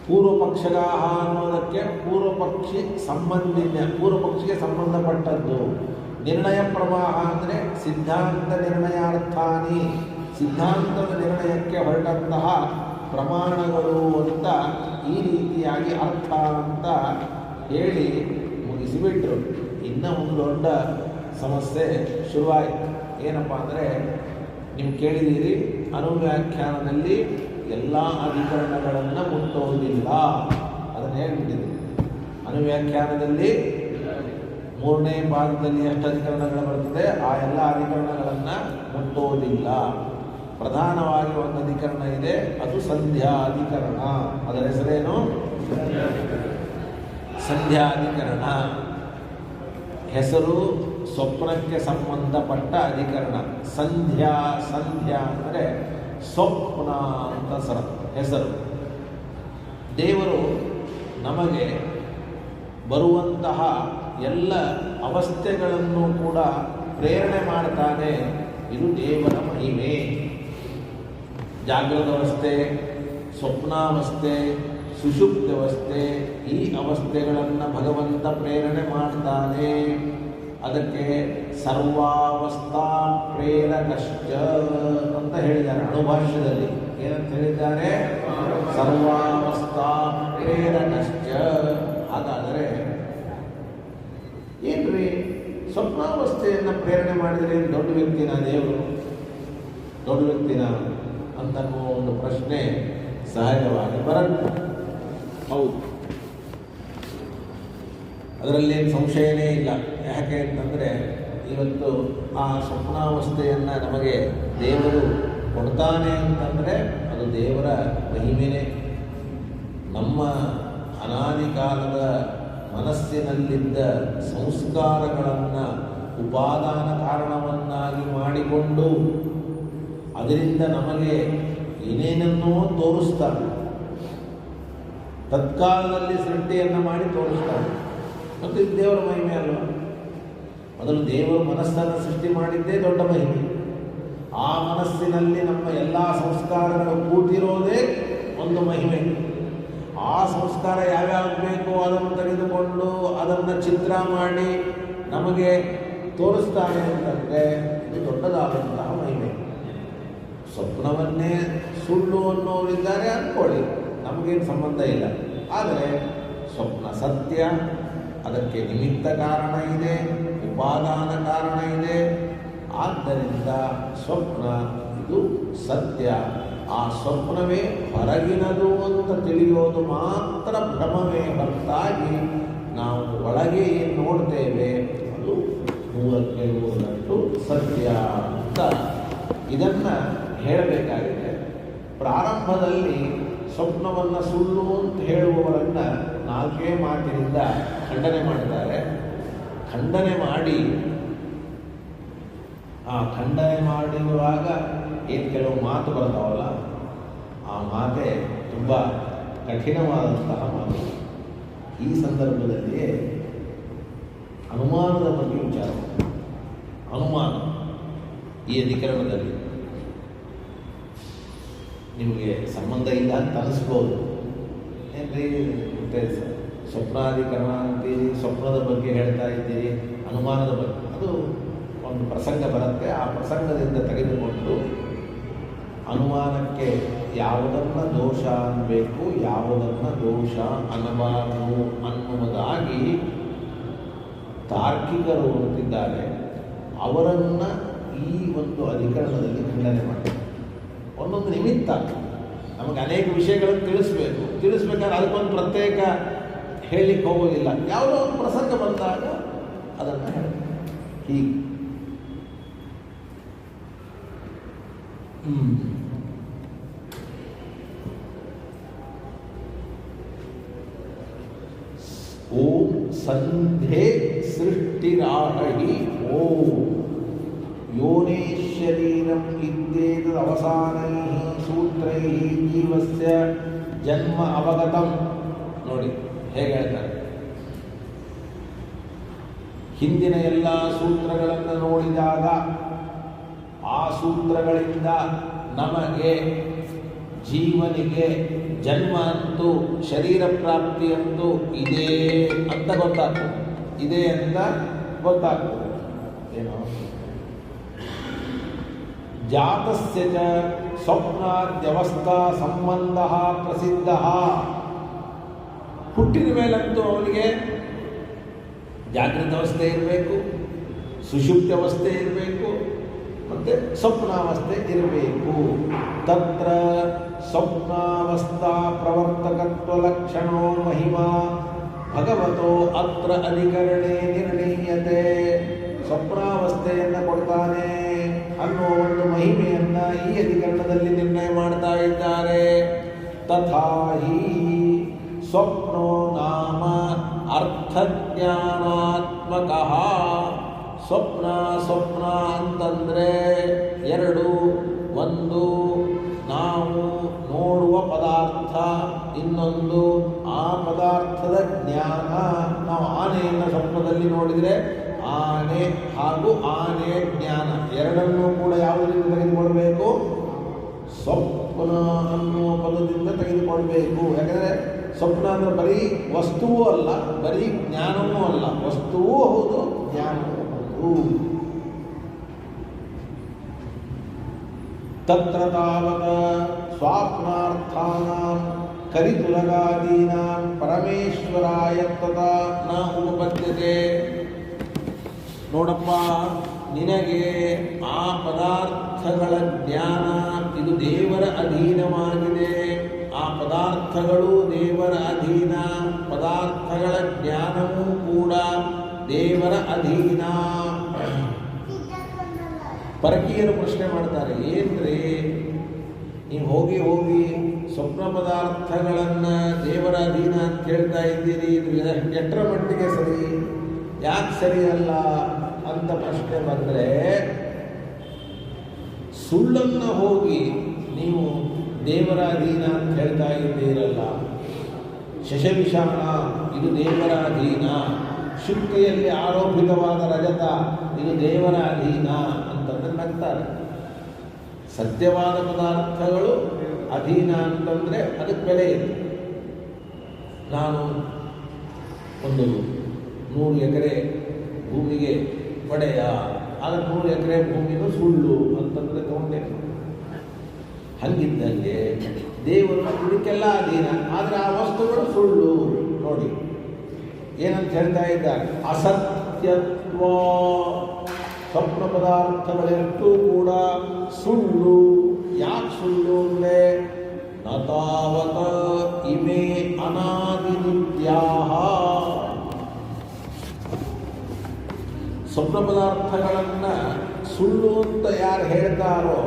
ಪೂರ್ವಪಕ್ಷಗಾಹ ಅನ್ನೋದಕ್ಕೆ ಪೂರ್ವಪಕ್ಷಿಗೆ ಸಂಬಂಧಪಟ್ಟದ್ದು. ನಿರ್ಣಯ ಪ್ರವಾಹ ಅಂದರೆ ಸಿದ್ಧಾಂತ ನಿರ್ಣಯಾರ್ಥಾನಿ, ಸಿದ್ಧಾಂತದ ನಿರ್ಣಯಕ್ಕೆ ಹೊರಟಂತಹ ಪ್ರಮಾಣಗಳು ಅಂತ ಈ ರೀತಿಯಾಗಿ ಅರ್ಥ ಅಂತ ಹೇಳಿ ಮುಗಿಸಿಬಿಟ್ರು. ಇನ್ನೂ ಒಂದು ದೊಡ್ಡ ಸಮಸ್ಯೆ ಶುರುವಾಯಿತು. ಏನಪ್ಪ ಅಂದರೆ, ನೀವು ಕೇಳಿದ್ದೀರಿ ಅನುವ್ಯಾಖ್ಯಾನದಲ್ಲಿ ಎಲ್ಲ ಅಧಿಕರಣಗಳನ್ನು ಮುಟ್ಟೋದಿಲ್ಲ, ಅದನ್ನು ಹೇಳ್ಬಿಟ್ಟಿದ್ದೀರಿ. ಅನುವ್ಯಾಖ್ಯಾನದಲ್ಲಿ 3ನೇ ಭಾಗದಲ್ಲಿ ಎಷ್ಟು ಅಧಿಕರಣಗಳು ಬರ್ತದೆ ಆ ಎಲ್ಲ ಅಧಿಕರಣಗಳನ್ನು ಮುಟ್ಟೋದಿಲ್ಲ. ಪ್ರಧಾನವಾಗಿ ಒಂದು ಅಧಿಕರಣ ಇದೆ, ಅದು ಸಂಧ್ಯಾಧಿಕರಣ. ಅದರ ಹೆಸರೇನು? ಸಂಧ್ಯಾಧಿಕರಣ. ಹೆಸರು ಸ್ವಪ್ನಕ್ಕೆ ಸಂಬಂಧಪಟ್ಟ ಅಧಿಕರಣ. ಸಂಧ್ಯಾ ಅಂದರೆ ಸ್ವಪ್ನ ಅಂತ ಹೆಸರು. ದೇವರು ನಮಗೆ ಬರುವಂತಹ ಎಲ್ಲ ಅವಸ್ಥೆಗಳನ್ನು ಕೂಡ ಪ್ರೇರಣೆ ಮಾಡ್ತಾನೆ. ಇದು ದೇವರ ಮಹಿಮೆ. ಜಾಗೃತ ಅವಸ್ಥೆ, ಸ್ವಪ್ನಾವಸ್ಥೆ, ಸುಷುಪ್ತಾವಸ್ಥೆ, ಈ ಅವಸ್ಥೆಗಳನ್ನು ಭಗವಂತ ಪ್ರೇರಣೆ ಮಾಡ್ತಾನೆ. ಅದಕ್ಕೆ ಸರ್ವಾವಸ್ಥಾ ಪ್ರೇರಕಶ್ಚ ಅಂತ ಹೇಳಿದ್ದಾರೆ ಅಣುಭಾಷ್ಯದಲ್ಲಿ. ಏನಂತ ಹೇಳಿದ್ದಾರೆ? ಸರ್ವಾವಸ್ಥಾ ಪ್ರೇರಕಶ್ಚ. ಹಾಗಾದರೆ ಏನ್ರಿ, ಸ್ವಪ್ನಾವಸ್ಥೆಯನ್ನು ಪ್ರೇರಣೆ ಮಾಡಿದರೆ ದೊಡ್ಡ ವ್ಯಕ್ತಿನ ದೇವರು? ದೊಡ್ಡ ವ್ಯಕ್ತಿನ ಅಂತನ್ನೋ ಒಂದು ಪ್ರಶ್ನೆ ಸಹಜವಾಗಿ ಬರುತ್ತೆ. ಹೌದು, ಅದರಲ್ಲೇನು ಸಂಶಯನೇ ಇಲ್ಲ. ಯಾಕೆ ಅಂತಂದರೆ, ಇವತ್ತು ಆ ಸ್ವಪ್ನಾವಸ್ಥೆಯನ್ನು ನಮಗೆ ದೇವರು ಕೊಡ್ತಾನೆ ಅಂತಂದರೆ ಅದು ದೇವರ ಮಹಿಮೆನೇ. ನಮ್ಮ ಅನಾದಿ ಕಾಲದ ಮನಸ್ಸಿನಲ್ಲಿದ್ದ ಸಂಸ್ಕಾರಗಳನ್ನು ಉಪಾದಾನ ಕಾರಣವನ್ನಾಗಿ ಮಾಡಿಕೊಂಡು ಅದರಿಂದ ನಮಗೆ ಏನೇನನ್ನೋ ತೋರಿಸ್ತಾರೆ. ತತ್ಕಾಲದಲ್ಲಿ ಸೃಷ್ಟಿಯನ್ನು ಮಾಡಿ ತೋರಿಸ್ತಾರೆ. ಮತ್ತು ಇದು ದೇವರ ಮಹಿಮೆ ಅಲ್ವಾ? ಮೊದಲು ದೇವರು ಮನಸ್ಸನ್ನು ಸೃಷ್ಟಿ ಮಾಡಿದ್ದೇ ದೊಡ್ಡ ಮಹಿಮೆ. ಆ ಮನಸ್ಸಿನಲ್ಲಿ ನಮ್ಮ ಎಲ್ಲ ಸಂಸ್ಕಾರಗಳು ಕೂತಿರೋದೇ ಒಂದು ಮಹಿಮೆ. ಆ ಸಂಸ್ಕಾರ ಯಾವ್ಯಾವ್ದು ಬೇಕೋ ಅದನ್ನು ತೆಗೆದುಕೊಂಡು ಅದನ್ನು ಚಿತ್ರ ಮಾಡಿ ನಮಗೆ ತೋರಿಸ್ತಾನೆ ಅಂತಂದರೆ ಇದು ದೊಡ್ಡದಾದಂತಹ ಮಹಿಮೆ. ಸ್ವಪ್ನವನ್ನೇ ಸುಳ್ಳು ಅನ್ನೋರಿದ್ದಾರೆ ಅಂದ್ಕೊಳ್ಳಿ, ನಮಗೇನು ಸಂಬಂಧ ಇಲ್ಲ. ಆದರೆ ಸ್ವಪ್ನ ಸತ್ಯ, ಅದಕ್ಕೆ ನಿಮಿತ್ತ ಕಾರಣ ಇದೆ, ಉಪಾದಾನ ಕಾರಣ ಇದೆ. ಆದ್ದರಿಂದ ಸ್ವಪ್ನ ಇದು ಸತ್ಯ. ಆ ಸ್ವಪ್ನವೇ ಹೊರಗಿನದು ಅಂತ ತಿಳಿಯೋದು ಮಾತ್ರ ಭ್ರಮವೇ ಹೊರತಾಗಿ ನಾವು ಒಳಗೆ ಏನು ನೋಡ್ತೇವೆ ಅದು 100ಕ್ಕೆ 100ರಷ್ಟು ಸತ್ಯ ಅಂತ ಇದನ್ನು ಹೇಳಬೇಕಾಗಿದೆ. ಪ್ರಾರಂಭದಲ್ಲಿ ಸ್ವಪ್ನವನ್ನು ಸುಳ್ಳು ಅಂತ ಹೇಳುವವರನ್ನು 4 ಮಾತಿನಿಂದ ಖಂಡನೆ ಮಾಡಿದ್ದಾರೆ. ಖಂಡನೆ ಮಾಡಿರುವಾಗ ಏನು ಕೆಲವು ಮಾತು ಬರ್ತಾವಲ್ಲ, ಆ ಮಾತೇ ತುಂಬ ಕಠಿಣವಾದಂತಹ ಮಾತು. ಈ ಸಂದರ್ಭದಲ್ಲಿ ಅನುಮಾನದ ಬಗ್ಗೆ ವಿಚಾರ. ಅನುಮಾನ ಈ ಅಧಿಕರಣದಲ್ಲಿ ನಿಮಗೆ ಸಂಬಂಧ ಇಲ್ಲ ಅಂತ ಅನಿಸ್ಬೋದು. ಏನ್ರಿ ಸ್ವಪ್ನಾಧಿಕರಣ ಅಂತೀರಿ, ಸ್ವಪ್ನದ ಬಗ್ಗೆ ಹೇಳ್ತಾ ಇದ್ದೀರಿ, ಅನುಮಾನದ ಬಗ್ಗೆ. ಅದು ಒಂದು ಪ್ರಸಂಗ ಬರುತ್ತೆ. ಆ ಪ್ರಸಂಗದಿಂದ ತೆಗೆದುಕೊಂಡು ಅನುಮಾನಕ್ಕೆ ಯಾವುದನ್ನು ದೋಷ ಅನ್ನಬೇಕು, ಯಾವುದನ್ನು ದೋಷ ಅನ್ನಬಾರದು ಅನ್ನುವುದಾಗಿ ತಾರ್ಕಿಕರು ಅಂತಿದ್ದಾರೆ. ಅವರನ್ನು ಈ ಒಂದು ಅಧಿಕರಣದಲ್ಲಿ ಖಂಡನೆ ಮಾಡ್ತಾರೆ. ಒಂದೊಂದು ನಿಮಿತ್ತ ನಮಗೆ ಅನೇಕ ವಿಷಯಗಳನ್ನು ತಿಳಿಸ್ಬೇಕಾದ್ರೆ ಅದಕ್ಕೊಂದು ಪ್ರತ್ಯೇಕ ಹೇಳಲಿಕ್ಕೆ ಹೋಗೋದಿಲ್ಲ. ಯಾವುದೋ ಒಂದು ಪ್ರಸಂಗ ಬಂದಾಗ ಅದನ್ನು ಹೇಳಿ ಹೀಗೆ ಓಂ ಸಂಧೆ ಸೃಷ್ಟಿರಾಹಿ ಓಂ ಯೋನೇಶ್ವರೀರಂ ಇತ್ಯೇತದವಸಾನೈ ಸೂತ್ರೈ ಜೀವಸ್ಯ ಜನ್ಮ ಅವಗತಂ. ನೋಡಿ ಹೇಗೆ ಹೇಳ್ತಾರೆ, ಹಿಂದಿನ ಎಲ್ಲ ಸೂತ್ರಗಳನ್ನು ನೋಡಿದಾಗ ಆ ಸೂತ್ರಗಳಿಂದ ನಮಗೆ ಜೀವನಿಗೆ ಜನ್ಮ ಅಂತೂ ಶರೀರ ಪ್ರಾಪ್ತಿ ಅಂತೂ ಇದೆ ಅಂತ ಗೊತ್ತಾಗ್ತದೆ. ಇದೆ ಅಂತ ಗೊತ್ತಾಗ್ತದೆ. ಏನು ಜಾತಸ್ಯ ಚ ಸ್ವಪ್ನಾದ್ಯವಸ್ಥಾ ಸಂಬಂಧ ಪ್ರಸಿದ್ಧ. ಹುಟ್ಟಿದ ಮೇಲಂತೂ ಅವನಿಗೆ ಜಾಗೃತ ಅವಸ್ಥೆ ಇರಬೇಕು, ಸುಷುಪ್ತಿ ಅವಸ್ಥೆ ಇರಬೇಕು, ಮತ್ತೆ ಸ್ವಪ್ನಾವಸ್ಥೆ ಇರಬೇಕು. ತತ್ರ ಸ್ವಪ್ನಾವಸ್ಥಾ ಪ್ರವರ್ತಕತ್ವ ಲಕ್ಷಣೋ ಮಹಿಮಾ ಭಗವತೋ ಅತ್ರ ಅಧಿಕರಣೆ ನಿರ್ಣೀಯತೆ. ಸ್ವಪ್ನಾವಸ್ಥೆಯನ್ನು ಕೊಡ್ತಾನೆ ಅನ್ನೋ ಒಂದು ಮಹಿಮೆಯನ್ನ ಈ ಅಧಿಕರಣದಲ್ಲಿ ನಿರ್ಣಯ ಮಾಡ್ತಾ ಇದ್ದಾರೆ. ತಥಾ ಹಿ ಸ್ವಪ್ನೋ ನಾಮ ಅರ್ಥಜ್ಞಾನಾತ್ಮಕ. ಸ್ವಪ್ನ ಸ್ವಪ್ನ ಅಂತಂದ್ರೆ ಎರಡು. ಒಂದು ನಾವು ನೋಡುವ ಪದಾರ್ಥ, ಇನ್ನೊಂದು ಆ ಪದಾರ್ಥದ ಜ್ಞಾನ. ನಾವು ಆನೆಯನ್ನು ಸ್ವಪ್ನದಲ್ಲಿ ನೋಡಿದರೆ ಆನೆ ಹಾಗೂ ಆನೆಯ ಜ್ಞಾನ ಎರಡನ್ನೂ ಕೂಡ ಯಾವುದರಿಂದ ತೆಗೆದುಕೊಳ್ಬೇಕು? ಸ್ವಪ್ನ ಅನ್ನುವ ಪದದಿಂದ ತೆಗೆದುಕೊಳ್ಬೇಕು. ಯಾಕಂದರೆ ಸ್ವಪ್ನ ಅಂದರೆ ಬರೀ ವಸ್ತುವೂ ಅಲ್ಲ, ಬರೀ ಜ್ಞಾನವೂ ಅಲ್ಲ. ವಸ್ತುವೂ ಹೌದು, ಜ್ಞಾನವೂ ಹೌದು. ತತ್ರ ತಾವತ ಸ್ವಾಪ್ನಾರ್ಥಾನಾಂ ಕರಿತುಲಗಾದೀನಾಂ ಪರಮೇಶ್ವರಾಯ ತಥಾ ನ ಉಪಪದ್ಯತೆ. ನೋಡಪ್ಪ, ನಿನಗೆ ಆ ಪದಾರ್ಥಗಳ ಜ್ಞಾನ ಇದು ದೇವರ ಅಧೀನವಾಗಿದೆ. ಆ ಪದಾರ್ಥಗಳು ದೇವರ ಅಧೀನ, ಪದಾರ್ಥಗಳ ಜ್ಞಾನವೂ ಕೂಡ ದೇವರ ಅಧೀನ. ಪರಕೀಯರು ಪ್ರಶ್ನೆ ಮಾಡ್ತಾರೆ, ಏನ್ರಿ ನೀವು ಹೋಗಿ ಹೋಗಿ ಸ್ವಪ್ನ ಪದಾರ್ಥಗಳನ್ನು ದೇವರ ಅಧೀನ ಅಂತ ಹೇಳ್ತಾ ಇದ್ದೀರಿ, ಇದು ಎಷ್ಟರ ಮಟ್ಟಿಗೆ ಸರಿ, ಯಾಕೆ ಸರಿಯಲ್ಲ ಅಂತ ಪ್ರಶ್ನೆ ಬಂದರೆ, ಸುಳ್ಳನ್ನು ಹೋಗಿ ನೀವು ದೇವರ ಅಧೀನ ಅಂತ ಹೇಳ್ತಾ ಇದ್ದೀರಲ್ಲ. ಶಶವಿಷಾಣ ಇದು ದೇವರ ಅಧೀನ, ಶುಕ್ತಿಯಲ್ಲಿ ಆರೋಪಿತವಾದ ರಜತ ಇದು ದೇವರ ಅಧೀನ ಅಂತಂದ್ರೆ ನಗ್ತಾರೆ. ಸತ್ಯವಾದ ಪದಾರ್ಥಗಳು ಅಧೀನ ಅಂತಂದರೆ ಅದಕ್ಕೆ ಬೆಲೆ ಇದೆ. ನಾನು ಒಂದು 100 ಎಕರೆ ಭೂಮಿಗೆ ಒಡೆಯ, ಆದರೆ 100 ಎಕರೆ ಭೂಮಿನೂ ಸುಳ್ಳು ಅಂತಂದರೆ ತಗೊಂಡೆ. ಹಂಗಿದ್ದಂಗೆ ದೇವರು ಇದಕ್ಕೆಲ್ಲ ಅಧೀನ, ಆದರೆ ಆ ವಸ್ತುಗಳು ಸುಳ್ಳು. ನೋಡಿ ಏನಂತ ಹೇಳ್ತಾ ಇದ್ದಾರೆ, ಅಸತ್ಯತ್ವ. ಸ್ವಪ್ನ ಪದಾರ್ಥಗಳೆಲ್ಲೂ ಕೂಡ ಸುಳ್ಳು. ಯಾಕೆ ಸುಳ್ಳು ಅಂದರೆ ನತಾವತ ಇಮೇ ಅನಾದಿನಿತ್ಯಾಹ. ಸ್ವಪ್ನ ಪದಾರ್ಥಗಳನ್ನು ಸುಳ್ಳು ಅಂತ ಯಾರು ಹೇಳ್ತಾರೋ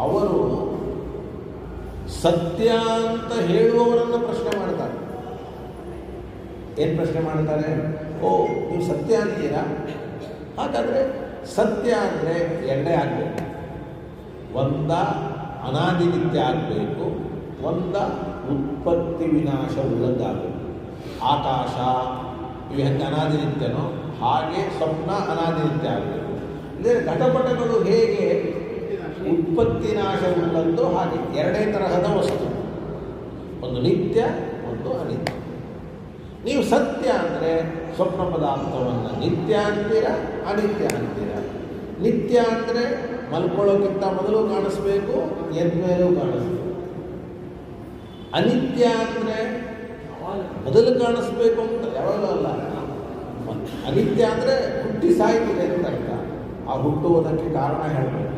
ಅವರು ಸತ್ಯ ಅಂತ ಹೇಳುವವರನ್ನು ಪ್ರಶ್ನೆ ಮಾಡ್ತಾರೆ. ಏನು ಪ್ರಶ್ನೆ ಮಾಡ್ತಾರೆ? ಓ, ನೀವು ಸತ್ಯ ಅಂತೀರಾ? ಹಾಗಾದರೆ ಸತ್ಯ ಅಂದರೆ ಎರಡೇ ಆಗಬೇಕು. ಒಂದ ಅನಾದಿನಿತ್ಯ ಆಗಬೇಕು, ಒಂದ ಉತ್ಪತ್ತಿ ವಿನಾಶ ಉಳ್ಳದ್ದಾಗಬೇಕು. ಆಕಾಶ ಇವು ಹೆಂಗೆ ಅನಾದಿನಿತ್ಯನೋ ಹಾಗೆ ಸ್ವಪ್ನ ಅನಾದಿನಿತ್ಯ ಆಗಬೇಕು. ಅಂದರೆ ಘಟಪಟಗಳು ಹೇಗೆ ಉತ್ಪತ್ತಿ ನಾಶ ಉಳ್ಳದ್ದು ಹಾಗೆ ಎರಡೇ ತರಹದ ವಸ್ತು, ಒಂದು ನಿತ್ಯ, ಒಂದು ಅನಿತ್ಯ. ನೀವು ಸತ್ಯ ಅಂದರೆ ಸ್ವಪ್ನ ಪದಾರ್ಥವನ್ನು ನಿತ್ಯ ಅಂತೀರ, ಅನಿತ್ಯ ಅಂತೀರ. ನಿತ್ಯ ಅಂದರೆ ಮಲ್ಕೊಳ್ಳೋಕ್ಕಿಂತ ಮೊದಲು ಕಾಣಿಸ್ಬೇಕು, ಎದ್ಮೇಲೂ ಕಾಣಿಸ್ಬೇಕು. ಅನಿತ್ಯ ಅಂದರೆ ಮೊದಲು ಕಾಣಿಸ್ಬೇಕು ಅಂತ ಯಾವಾಗಲೂ ಅಲ್ಲ. ಅನಿತ್ಯ ಅಂದರೆ ಹುಟ್ಟಿ ಸಾಯ್ತಿದೆ ಅಂತ ಅರ್ಥ. ಆ ಹುಟ್ಟುವುದಕ್ಕೆ ಕಾರಣ ಹೇಳಬೇಕು.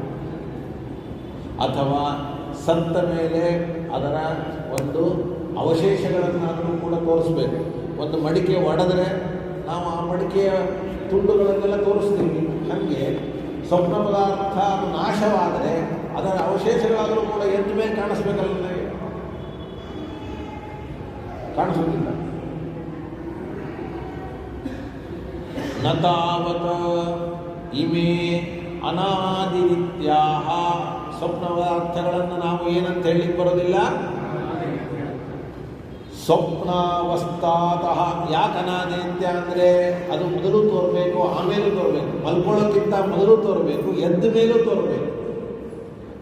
ಅಥವಾ ಸತ್ತ ಮೇಲೆ ಅದರ ಒಂದು ಅವಶೇಷಗಳನ್ನಾದರೂ ಕೂಡ ತೋರಿಸ್ಬೇಕು. ಒಂದು ಮಡಿಕೆ ಒಡೆದ್ರೆ ನಾವು ಆ ಮಡಿಕೆಯ ತುಂಡುಗಳನ್ನೆಲ್ಲ ತೋರಿಸ್ತೀವಿ. ಹಾಗೆ ಸ್ವಪ್ನ ಪದಾರ್ಥ ನಾಶವಾದರೆ ಅದರ ಅವಶೇಷಗಳಾದರೂ ಕೂಡ ಎದ್ದ ಮೇಲೆ ಕಾಣಿಸ್ಬೇಕಲ್ಲ ನನಗೆ, ಕಾಣಿಸೋದಿಲ್ಲ. ನ ತಾವತ ಇಮೆ ಅನಾದಿನಿತ್ಯಾಹ. ಸ್ವಪ್ನದ ಅರ್ಥಗಳನ್ನು ನಾವು ಏನಂತ ಹೇಳಲಿಕ್ಕೆ ಬರೋದಿಲ್ಲ. ಸ್ವಪ್ನಾವಸ್ಥಾತಃ. ಯಾಕೆ ಅನಾದಿನಿತ್ಯ ಅಂದರೆ ಅದು ಮೊದಲು ತೋರಬೇಕು, ಆಮೇಲೂ ತೋರಬೇಕು. ಮಲ್ಕೊಳ್ಳೋಕ್ಕಿಂತ ಮೊದಲು ತೋರಬೇಕು, ಎದ್ದ ಮೇಲೂ ತೋರಬೇಕು.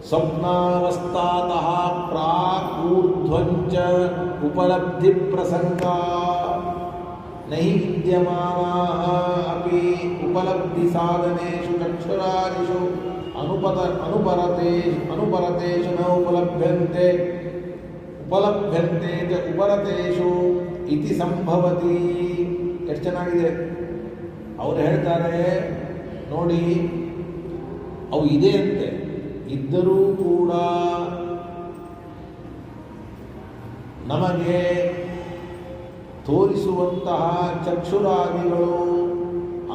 ಸ್ವಪ್ನಾವಸ್ಥಾತಃ ಪ್ರಾಕ್ ಊರ್ಧ್ವಂಚ ಉಪಲಬ್ಧಿ ಪ್ರಸಂಗ ನಹಿ ವಿದ್ಯಮಾನಾಃ ಅಪಿ ಉಪಲಬ್ಧಿ ಸಾಧನೇಷು ಚಕ್ಷುರಾದಿಷು ಅನುಪರತೇಷು ನ ಉಪಲಭ್ಯಂತೆ ಚ ಉಪರತೇಷು ಇತಿ ಸಂಭವತಿ. ಎಷ್ಟು ಚೆನ್ನಾಗಿದೆ. ಅವರು ಹೇಳ್ತಾರೆ ನೋಡಿ, ಅವು ಇದೆ ಅಂತೆ, ಇದ್ದರೂ ಕೂಡ ನಮಗೆ ತೋರಿಸುವಂತಹ ಚಕ್ಷುರಾದಿಗಳು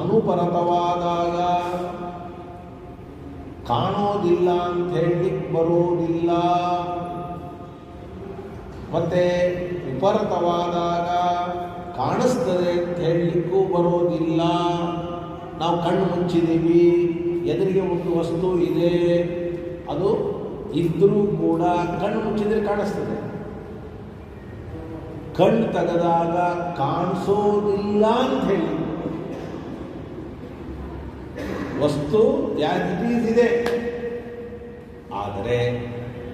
ಅನುಪರತವಾದಾಗ ಕಾಣೋದಿಲ್ಲ ಅಂತ ಹೇಳಲಿಕ್ಕೆ ಬರೋದಿಲ್ಲ. ಮತ್ತೆ ಉಪರತವಾದಾಗ ಕಾಣಿಸ್ತದೆ ಅಂತ ಹೇಳಲಿಕ್ಕೂ ಬರೋದಿಲ್ಲ. ನಾವು ಕಣ್ಣು ಮುಚ್ಚಿದ್ದೀವಿ, ಎದುರಿಗೆ ಒಂದು ವಸ್ತು ಇದೆ, ಅದು ಇದ್ದರೂ ಕೂಡ ಕಣ್ಣು ಮುಚ್ಚಿದ್ರೆ ಕಾಣಿಸ್ತದೆ. ಕಣ್ಣು ತೆಗೆದಾಗ ಕಾಣಿಸೋದಿಲ್ಲ ಅಂತ ಹೇಳಿ ವಸ್ತು ಯಾಸ್ ಇದೆ, ಆದರೆ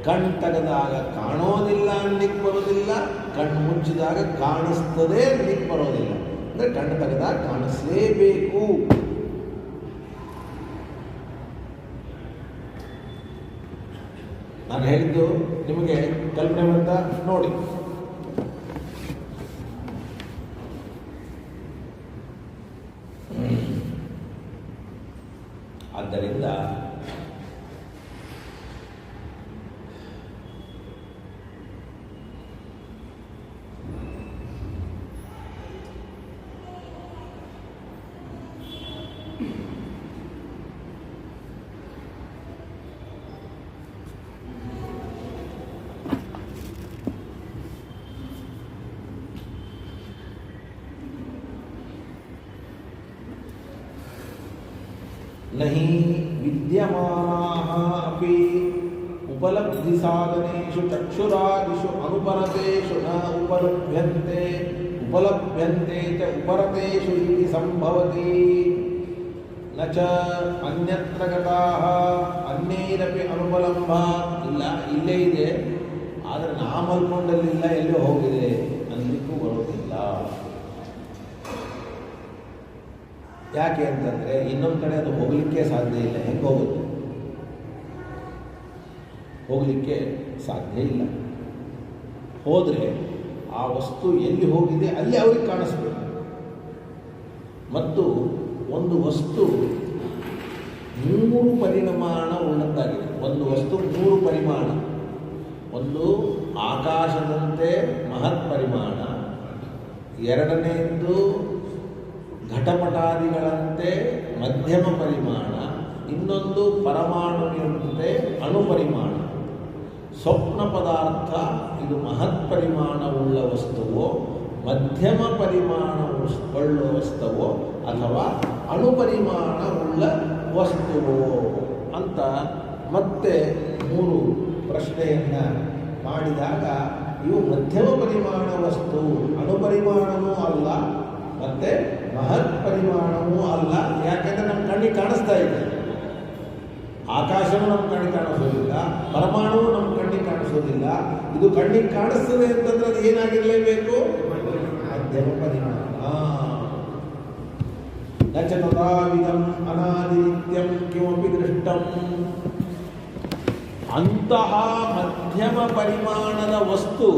ಕಣ್ಣು ತೆಗೆದಾಗ ಕಾಣೋದಿಲ್ಲ ಅನ್ಲಿಕ್ಕೆ ಬರೋದಿಲ್ಲ, ಕಣ್ಣು ಮುಚ್ಚಿದಾಗ ಕಾಣಿಸ್ತದೆ ಅನ್ಲಿಕ್ಕೆ ಬರೋದಿಲ್ಲ. ಅಂದರೆ ಕಣ್ಣು ತೆಗೆದಾಗ ಕಾಣಿಸಲೇಬೇಕು. ನಾನು ಹೇಳಿದ್ದು ನಿಮಗೆ ಕಲ್ಪನೆ ಬಂತ ನೋಡಿ. ಆದ್ದರಿಂದ नहि विद्यमानाः अपि उपलब्धि साधनेषु चक्षुरादिषु अनुपरतेषु न उपलभ्यन्ते च उपरतेषु इति संभवति. न च अन्यत्र गताः अन्यैरपि अनुपलम्भात्. ಇಲ್ಲ, ಇಲ್ಲೇ ಇದೆ, ಆದರೆ ನಾ ಮಲ್ಕೊಂಡಲ್ಲಿಲ್ಲ, ಎಲ್ಲೋ ಹೋಗಿದೆ ಅನ್ನಲಿಕ್ಕೂ ಬರೋದಿಲ್ಲ. ಯಾಕೆ ಅಂತಂದರೆ ಇನ್ನೊಂದು ಕಡೆ ಅದು ಹೋಗಲಿಕ್ಕೆ ಸಾಧ್ಯ ಇಲ್ಲ. ಹೆಂಗೆ ಹೋಗುತ್ತೆ? ಹೋಗಲಿಕ್ಕೆ ಸಾಧ್ಯ ಇಲ್ಲ. ಹೋದರೆ ಆ ವಸ್ತು ಎಲ್ಲಿ ಹೋಗಿದೆ ಅಲ್ಲಿ ಅವ್ರಿಗೆ ಕಾಣಿಸ್ಬೇಕು. ಮತ್ತು ಒಂದು ವಸ್ತು 3 ಪರಿಮಾಣ ಉಳ್ಳದ್ದಾಗಿದೆ. ಒಂದು ವಸ್ತು 3 ಪರಿಮಾಣ. ಒಂದು ಆಕಾಶದಂತೆ ಮಹತ್ ಪರಿಮಾಣ, ಎರಡನೆಯದ್ದು ಘಟಪಟಾದಿಗಳಂತೆ ಮಧ್ಯಮ ಪರಿಮಾಣ, ಇನ್ನೊಂದು ಪರಮಾಣುವಿನಂತೆ ಅಣುಪರಿಮಾಣ. ಸ್ವಪ್ನ ಪದಾರ್ಥ ಇದು ಮಹತ್ ಪರಿಮಾಣವುಳ್ಳ ವಸ್ತುವೋ, ಮಧ್ಯಮ ಪರಿಮಾಣವುಳ್ಳ ವಸ್ತುವೋ, ಅಥವಾ ಅಣುಪರಿಮಾಣವುಳ್ಳ ವಸ್ತುವೋ ಅಂತ ಮತ್ತೆ 3 ಪ್ರಶ್ನೆಯನ್ನು ಮಾಡಿದಾಗ ಇವು ಮಧ್ಯಮ ಪರಿಮಾಣ ವಸ್ತು, ಅಣುಪರಿಮಾಣವೂ ಅಲ್ಲ, ಮತ್ತೆ ಮಹತ್ ಪರಿಮಾಣವೂ ಅಲ್ಲ. ಯಾಕೆಂದರೆ ನಮ್ಮ ಕಣ್ಣಿಗೆ ಕಾಣಿಸ್ತಾ ಇದೆ. ಆಕಾಶವೂ ನಮ್ಮ ಕಣ್ಣಿಗೆ ಕಾಣಿಸೋದಿಲ್ಲ, ಪರಮಾಣುವು ನಮ್ಮ ಕಣ್ಣಿಗೆ ಕಾಣಿಸೋದಿಲ್ಲ. ಇದು ಕಣ್ಣಿಗೆ ಕಾಣಿಸ್ತದೆ ಅಂತಂದ್ರೆ ಅದು ಏನಾಗಿರಲೇಬೇಕು? ಮಧ್ಯಮ ಪರಿಮಾಣ. ನ ಚ ತಥಾವಿಧಂ ಅನಾದಿನಿತ್ಯಂ ಕಿಮಪಿ ದೃಷ್ಟಂ. ಅಂತಹ ಮಧ್ಯಮ ಪರಿಮಾಣದ ವಸ್ತು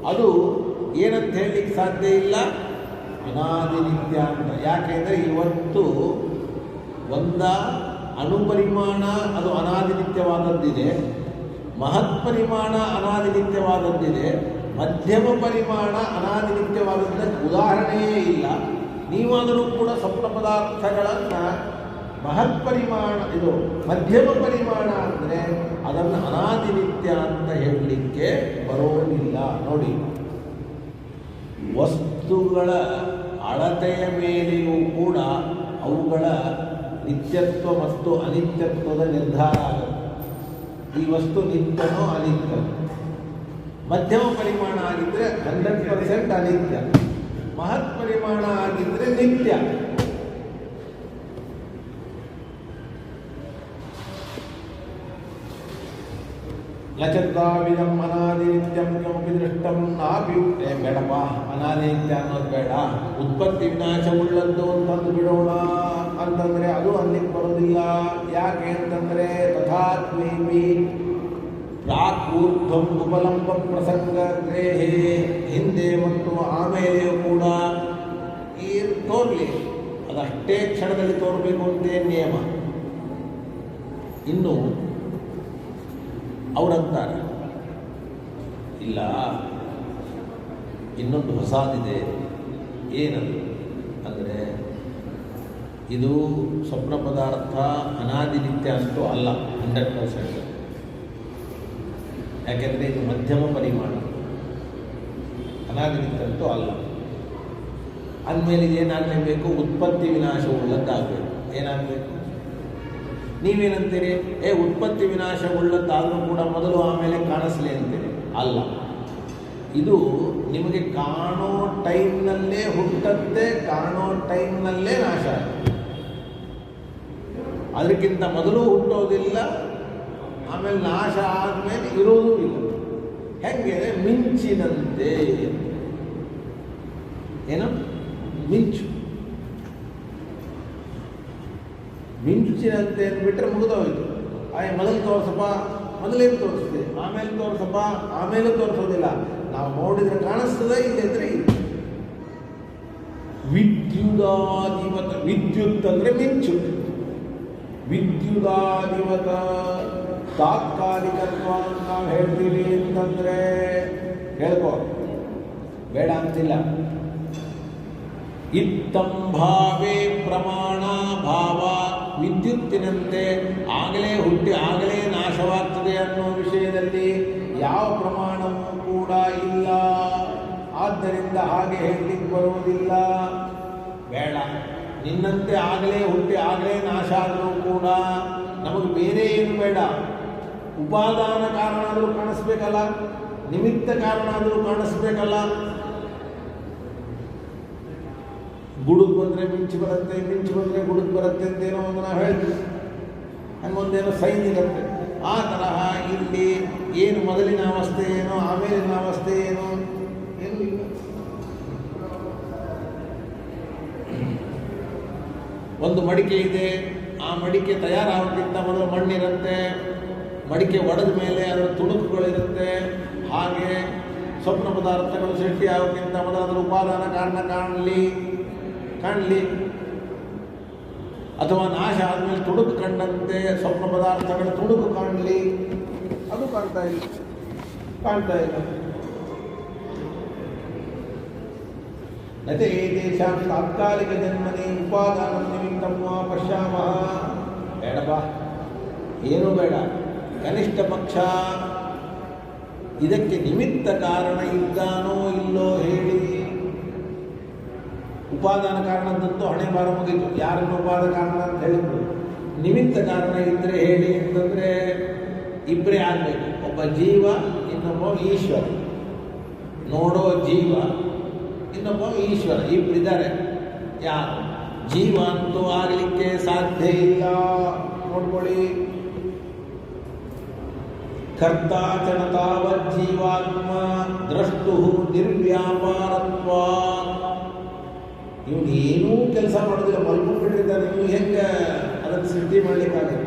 ಅದು ಏನಂತ ಹೇಳಲಿಕ್ಕೆ ಸಾಧ್ಯ ಇಲ್ಲ, ಅನಾದಿನಿತ್ಯ ಅಂತ. ಯಾಕೆಂದರೆ ಇವತ್ತು ಒಂದ ಅಣುಪರಿಮಾಣ ಅದು ಅನಾದಿನಿತ್ಯವಾದದ್ದಿದೆ, ಮಹತ್ ಪರಿಮಾಣ ಅನಾದಿನಿತ್ಯವಾದದ್ದಿದೆ, ಮಧ್ಯಮ ಪರಿಮಾಣ ಅನಾದಿನಿತ್ಯವಾದದ್ದಕ್ಕೆ ಉದಾಹರಣೆಯೇ ಇಲ್ಲ. ನೀವಾದರೂ ಕೂಡ ಸ್ವಪ್ನ ಪದಾರ್ಥಗಳನ್ನು ಮಹತ್ ಪರಿಮಾಣ, ಇದು ಮಧ್ಯಮ ಪರಿಮಾಣ ಅಂದರೆ ಅದನ್ನು ಅನಾದಿ ನಿತ್ಯ ಅಂತ ಹೇಳಲಿಕ್ಕೆ ಬರೋದಿಲ್ಲ. ನೋಡಿ, ವಸ್ತುಗಳ ಅಳತೆಯ ಮೇಲೆಯೂ ಕೂಡ ಅವುಗಳ ನಿತ್ಯತ್ವ ಮತ್ತು ಅನಿತ್ಯತ್ವದ ನಿರ್ಧಾರ ಆಗುತ್ತೆ. ಈ ವಸ್ತು ನಿತ್ಯನೋ ಅನಿತ್ಯ. ಮಧ್ಯಮ ಪರಿಮಾಣ ಆಗಿದ್ದರೆ 100% ಅನಿತ್ಯ, ಮಹತ್ ಪರಿಮಾಣ ಆಗಿದ್ದರೆ ನಿತ್ಯ. ಲಚದ್ದಾವಿದಂ ಅನಾದಿ ನಿತ್ಯಂ ಕಿಮಪಿ ದೃಷ್ಟಂ ನಾಪಿ. ಬೇಡಪ್ಪ, ಅನಾದಿ ನಿತ್ಯ ಅನ್ನೋದು ಬೇಡ, ಉತ್ಪತ್ತಿ ವಿನಾಶ ಉಳ್ಳದ್ದು ಅಂತಂದು ಬಿಡೋಣ ಅಂತಂದರೆ ಅದು ಅಲ್ಲಿಗೆ ಬರೋದಿಲ್ಲ. ಯಾಕೆ ಅಂತಂದರೆ ತಥಾತ್ಮೇಪಿ ಪ್ರಾಕೂರ್ಧ್ವಂ ಉಪಲಂಬ ಪ್ರಸಂಗ ಗ್ರೇಹೇ, ಹಿಂದೆ ಮತ್ತು ಆಮೇಲೆಯೂ ಕೂಡ ಈ ತೋರಲಿ, ಅದಷ್ಟೇ ಕ್ಷಣದಲ್ಲಿ ತೋರಬೇಕು ಅಂತೇ ನಿಯಮ. ಇನ್ನು ಅವರಂತಾರೆ ಇಲ್ಲ, ಇನ್ನೊಂದು ಹೊಸದಿದೆ. ಏನದು ಅಂದರೆ, ಇದು ಸ್ವಪ್ನ ಪದಾರ್ಥ ಅನಾದಿ ನಿತ್ಯ ಅಂತೂ ಅಲ್ಲ 100%. ಯಾಕೆಂದರೆ ಇದು ಮಧ್ಯಮ ಪರಿಮಾಣ, ಅನಾದಿ ನಿತ್ಯ ಅಂತೂ ಅಲ್ಲ. ಅಂದಮೇಲೆ ಏನಾಗಲೇಬೇಕು? ಉತ್ಪತ್ತಿ ವಿನಾಶ ಉಳ್ಳದ್ದಾಗಬೇಕು. ಏನಾಗಬೇಕು? ನೀವೇನಂತೀರಿ? ಉತ್ಪತ್ತಿ ವಿನಾಶ ಉಳ್ಳದ್ದಾದರೂ ಕೂಡ ಮೊದಲು ಆಮೇಲೆ ಕಾಣಿಸ್ಲಿ ಅಂತೀರಿ. ಅಲ್ಲ, ಇದು ನಿಮಗೆ ಕಾಣೋ ಟೈಮ್ನಲ್ಲೇ ಹುಟ್ಟತ್ತೆ, ಕಾಣೋ ಟೈಮ್ನಲ್ಲೇ ನಾಶ ಆಗುತ್ತೆ. ಅದಕ್ಕಿಂತ ಮೊದಲು ಹುಟ್ಟೋದಿಲ್ಲ, ಆಮೇಲೆ ನಾಶ ಆದಮೇಲೆ ಇರೋದೂ ಇಲ್ಲ. ಹೆಂಗೆ? ಮಿಂಚಿನಂತೆ. ಏನು? ಮಿಂಚು. ಮಿಂಚಿನಂತೆ ಅಂದ್ಬಿಟ್ರೆ ಮುಗಿದೋಯ್ತು. ಮೊದಲು ತೋರಿಸಪ್ಪ, ಮೊದಲೇನು ತೋರಿಸ್ತೀವಿ, ಆಮೇಲೆ ತೋರಿಸಪ್ಪ, ಆಮೇಲೆ ತೋರಿಸೋದಿಲ್ಲ. ನಾವು ನೋಡಿದ್ರೆ ಕಾಣಿಸ್ತದೆ, ಇಲ್ಲಿದ್ರೆ ಇಲ್ಲ. ವಿದ್ಯುದಾಧಿವತ, ವಿದ್ಯುತ್ ಅಂದರೆ ಮಿಂಚು. ವಿದ್ಯುದಾಧಿವತ ತಾತ್ಕಾಲಿಕತ್ವ ಅಂತ ನಾವು ಹೇಳ್ತೀವಿ ಅಂತಂದರೆ ಹೇಳ್ಕೋ, ಬೇಡ ಅಂತಿಲ್ಲ. ಇತ್ತಂ ಭಾವೇ ಪ್ರಮಾಣ ಭಾವ, ವಿದ್ಯುತ್ತಿನಂತೆ ಆಗಲೇ ಹುಟ್ಟಿ ಆಗಲೇ ನಾಶವಾಗ್ತದೆ ಅನ್ನೋ ವಿಷಯದಲ್ಲಿ ಯಾವ ಪ್ರಮಾಣವೂ ಕೂಡ ಇಲ್ಲ. ಆದ್ದರಿಂದ ಹಾಗೆ ಹೇಳಲಿಕ್ಕೆ ಬರುವುದಿಲ್ಲ. ಬೇಡ, ನಿನ್ನಂತೆ ಆಗಲೇ ಹುಟ್ಟಿ ಆಗಲೇ ನಾಶ ಆದರೂ ಕೂಡ ನಮಗೆ ಬೇರೆ ಏನು ಬೇಡ. ಉಪಾದಾನ ಕಾರಣ ಆದರೂ ಕಾಣಿಸ್ಬೇಕಲ್ಲ, ನಿಮಿತ್ತ ಕಾರಣ ಆದರೂ ಕಾಣಿಸ್ಬೇಕಲ್ಲ. ಗುಡುಗು ಬಂದರೆ ಮಿಂಚು ಬರುತ್ತೆ, ಮಿಂಚು ಬಂದರೆ ಗುಡುಗು ಬರುತ್ತೆ ಅಂತೇನೋ ಒಂದು ನಾವು ಹೇಳ್ತೀವಿ. ಹಂಗೊಂದೇನೋ ಸೈನ್ ಇರುತ್ತೆ. ಆ ತರಹ ಇಲ್ಲಿ ಏನು ಮೊದಲಿನ ಅವಸ್ಥೆ ಏನೋ ಆಮೇಲಿನ ಅವಸ್ಥೆ ಏನೋ ಏನೂ ಇಲ್ಲ. ಒಂದು ಮಡಿಕೆ ಇದೆ, ಆ ಮಡಿಕೆ ತಯಾರಾಗೋಕ್ಕಿಂತ ಮೊದಲು ಮಣ್ಣಿರುತ್ತೆ, ಮಡಿಕೆ ಒಡೆದ ಮೇಲೆ ಅದರ ತುಣುಕುಗಳಿರುತ್ತೆ. ಹಾಗೆ ಸ್ವಪ್ನ ಪದಾರ್ಥಗಳು ಸೃಷ್ಟಿ ಆಗೋಕ್ಕಿಂತ ಮೊದಲು ಅದರ ಉಪಾದಾನ ಕಾರಣ ಕಾಣಲಿ, ಅಥವಾ ನಾಶ ಆದಮೇಲೆ ತುಣುಕು ಕಂಡಂತೆ ಸ್ವಪ್ನ ಪದಾರ್ಥಗಳ ತುಣುಕು ಕಾಣಲಿ, ಅದು ಕಾಣ್ತಾ ಇಲ್ಲ. ನತೆ ಏತೇಷಾಂ ತಾತ್ಕಾಲಿಕ ಜನ್ಮನಿ ಉಪಾದಾನ ನಿಮಿತ್ತಂ ವಾ ಪಶ್ಯಾಮಃ. ಬೇಡಪ್ಪ, ಏನೂ ಬೇಡ. ಕನಿಷ್ಠ ಪಕ್ಷ ಇದಕ್ಕೆ ನಿಮಿತ್ತ ಕಾರಣ ಇದ್ದಾನೋ ಇಲ್ಲೋ ಹೇಳಿ. ಉಪಾದಾನ ಕಾರಣದಂತೂ ಹಣೆ ಬಾರ ಮುಗಿತು, ಯಾರನ್ನು ಉಪಾದ ಕಾರಣ ಅಂತ ಹೇಳಿದ್ರು. ನಿಮಿತ್ತ ಕಾರಣ ಇದ್ದರೆ ಹೇಳಿ ಅಂತಂದರೆ ಇಬ್ಬರೇ ಆಗಬೇಕು. ಒಬ್ಬ ಜೀವ, ಇನ್ನೊಬ್ಬ ಈಶ್ವರ. ನೋಡೋ ಜೀವ, ಇನ್ನೊಬ್ಬ ಈಶ್ವರ, ಇಬ್ಬರಿದ್ದಾರೆ. ಯಾರು? ಜೀವ ಅಂತೂ ಆಗಲಿಕ್ಕೆ ಸಾಧ್ಯ ಇಲ್ಲ. ನೋಡ್ಕೊಳ್ಳಿ, ಕರ್ತಾಚನ ತಾವತ್ ಜೀವಾತ್ಮ ದ್ರಷ್ಟು ನಿರ್ವ್ಯಾಪಾರತ್ವ. ಇವನು ಏನೂ ಕೆಲಸ ಮಾಡೋದಿಲ್ಲ, ಮಲ್ಕೊಂಡ್ಬಿಟ್ಟಿರ್ತಾನೆ. ನೀವು ಹೆಂಗೆ ಅದನ್ನು ಸೃಷ್ಟಿ ಮಾಡಲಿಕ್ಕಾಗಲ್ಲ.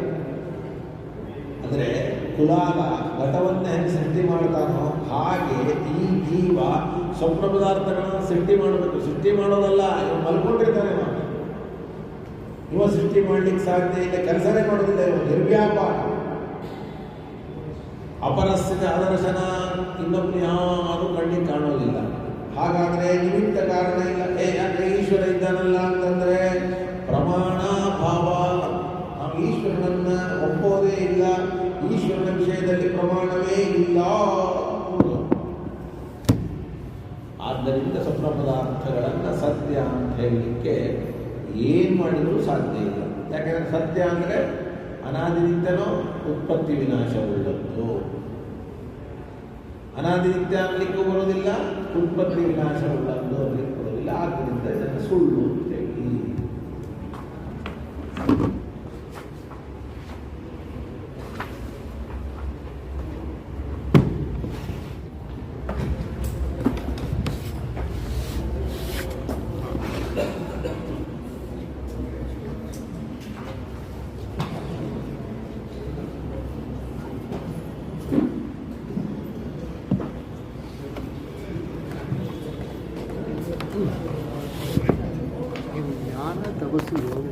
ಅಂದರೆ ಕುಲಾಲ ಘಟವನ್ನು ಹೆಂಗೆ ಸೃಷ್ಟಿ ಮಾಡ್ತಾನೋ ಹಾಗೆ ಈ ಜೀವ ಸ್ವಪ್ನ ಪದಾರ್ಥಗಳನ್ನು ಸೃಷ್ಟಿ ಮಾಡಬೇಕು. ಸೃಷ್ಟಿ ಮಾಡೋದಲ್ಲ, ಇವ ಮಲ್ಕೊಂಡಿರ್ತಾನೆ. ಇವ ಸೃಷ್ಟಿ ಮಾಡಲಿಕ್ಕೆ ಸಾಧ್ಯ ಇಲ್ಲ, ಕೆಲಸನೇ ಮಾಡೋದಿಲ್ಲ. ಇವ ನಿರ್ವ್ಯಾಪಾರ. ಅಪರಸ್ಥಿತಿ ಅದರ್ಶನ, ಇನ್ನೊಬ್ಬರು ಯಾರು ಕಣ್ಣಿಗೆ ಕಾಣೋದಿಲ್ಲ. ಹಾಗಾದರೆ ನಿಮಿತ್ತ ಕಾರಣ ಇಲ್ಲ. ಯಾಕೆ? ಈಶ್ವರ ಇದ್ದಾನಲ್ಲ ಅಂತಂದರೆ ಪ್ರಮಾಣ ಭಾವ ಇಲ್ಲ, ಈಶ್ವರನ ವಿಷಯದಲ್ಲಿ ಪ್ರಮಾಣವೇ ಇಲ್ಲ. ಆದ್ದರಿಂದ ಸ್ವಪ್ನ ಪದಾರ್ಥಗಳನ್ನು ಸತ್ಯ ಅಂತ ಹೇಳಲಿಕ್ಕೆ ಏನು ಮಾಡಿದರೂ ಸಾಧ್ಯ ಇಲ್ಲ. ಯಾಕೆಂದರೆ ಸತ್ಯ ಅಂದರೆ ಅನಾದಿನಿತ್ಯನೋ ಉತ್ಪತ್ತಿ ವಿನಾಶವುಳ್ಳದ್ದು. ಅನಾದಿನಿತ್ಯ ಅನ್ನಲಿಕ್ಕೂ ಬರೋದಿಲ್ಲ, ಉತ್ಪತ್ತಿ ವಿನಾಶವುಳ್ಳದ್ದು ಅನ್ನಲಿಕ್ಕೆ ಬರೋದಿಲ್ಲ. ಆದ್ದರಿಂದ ಇದನ್ನು ಸುಳ್ಳು ಅಂತ ಹೇಳಿ. ಜ್ಞಾನ ತಪಸ್ಸು ಯೋಗ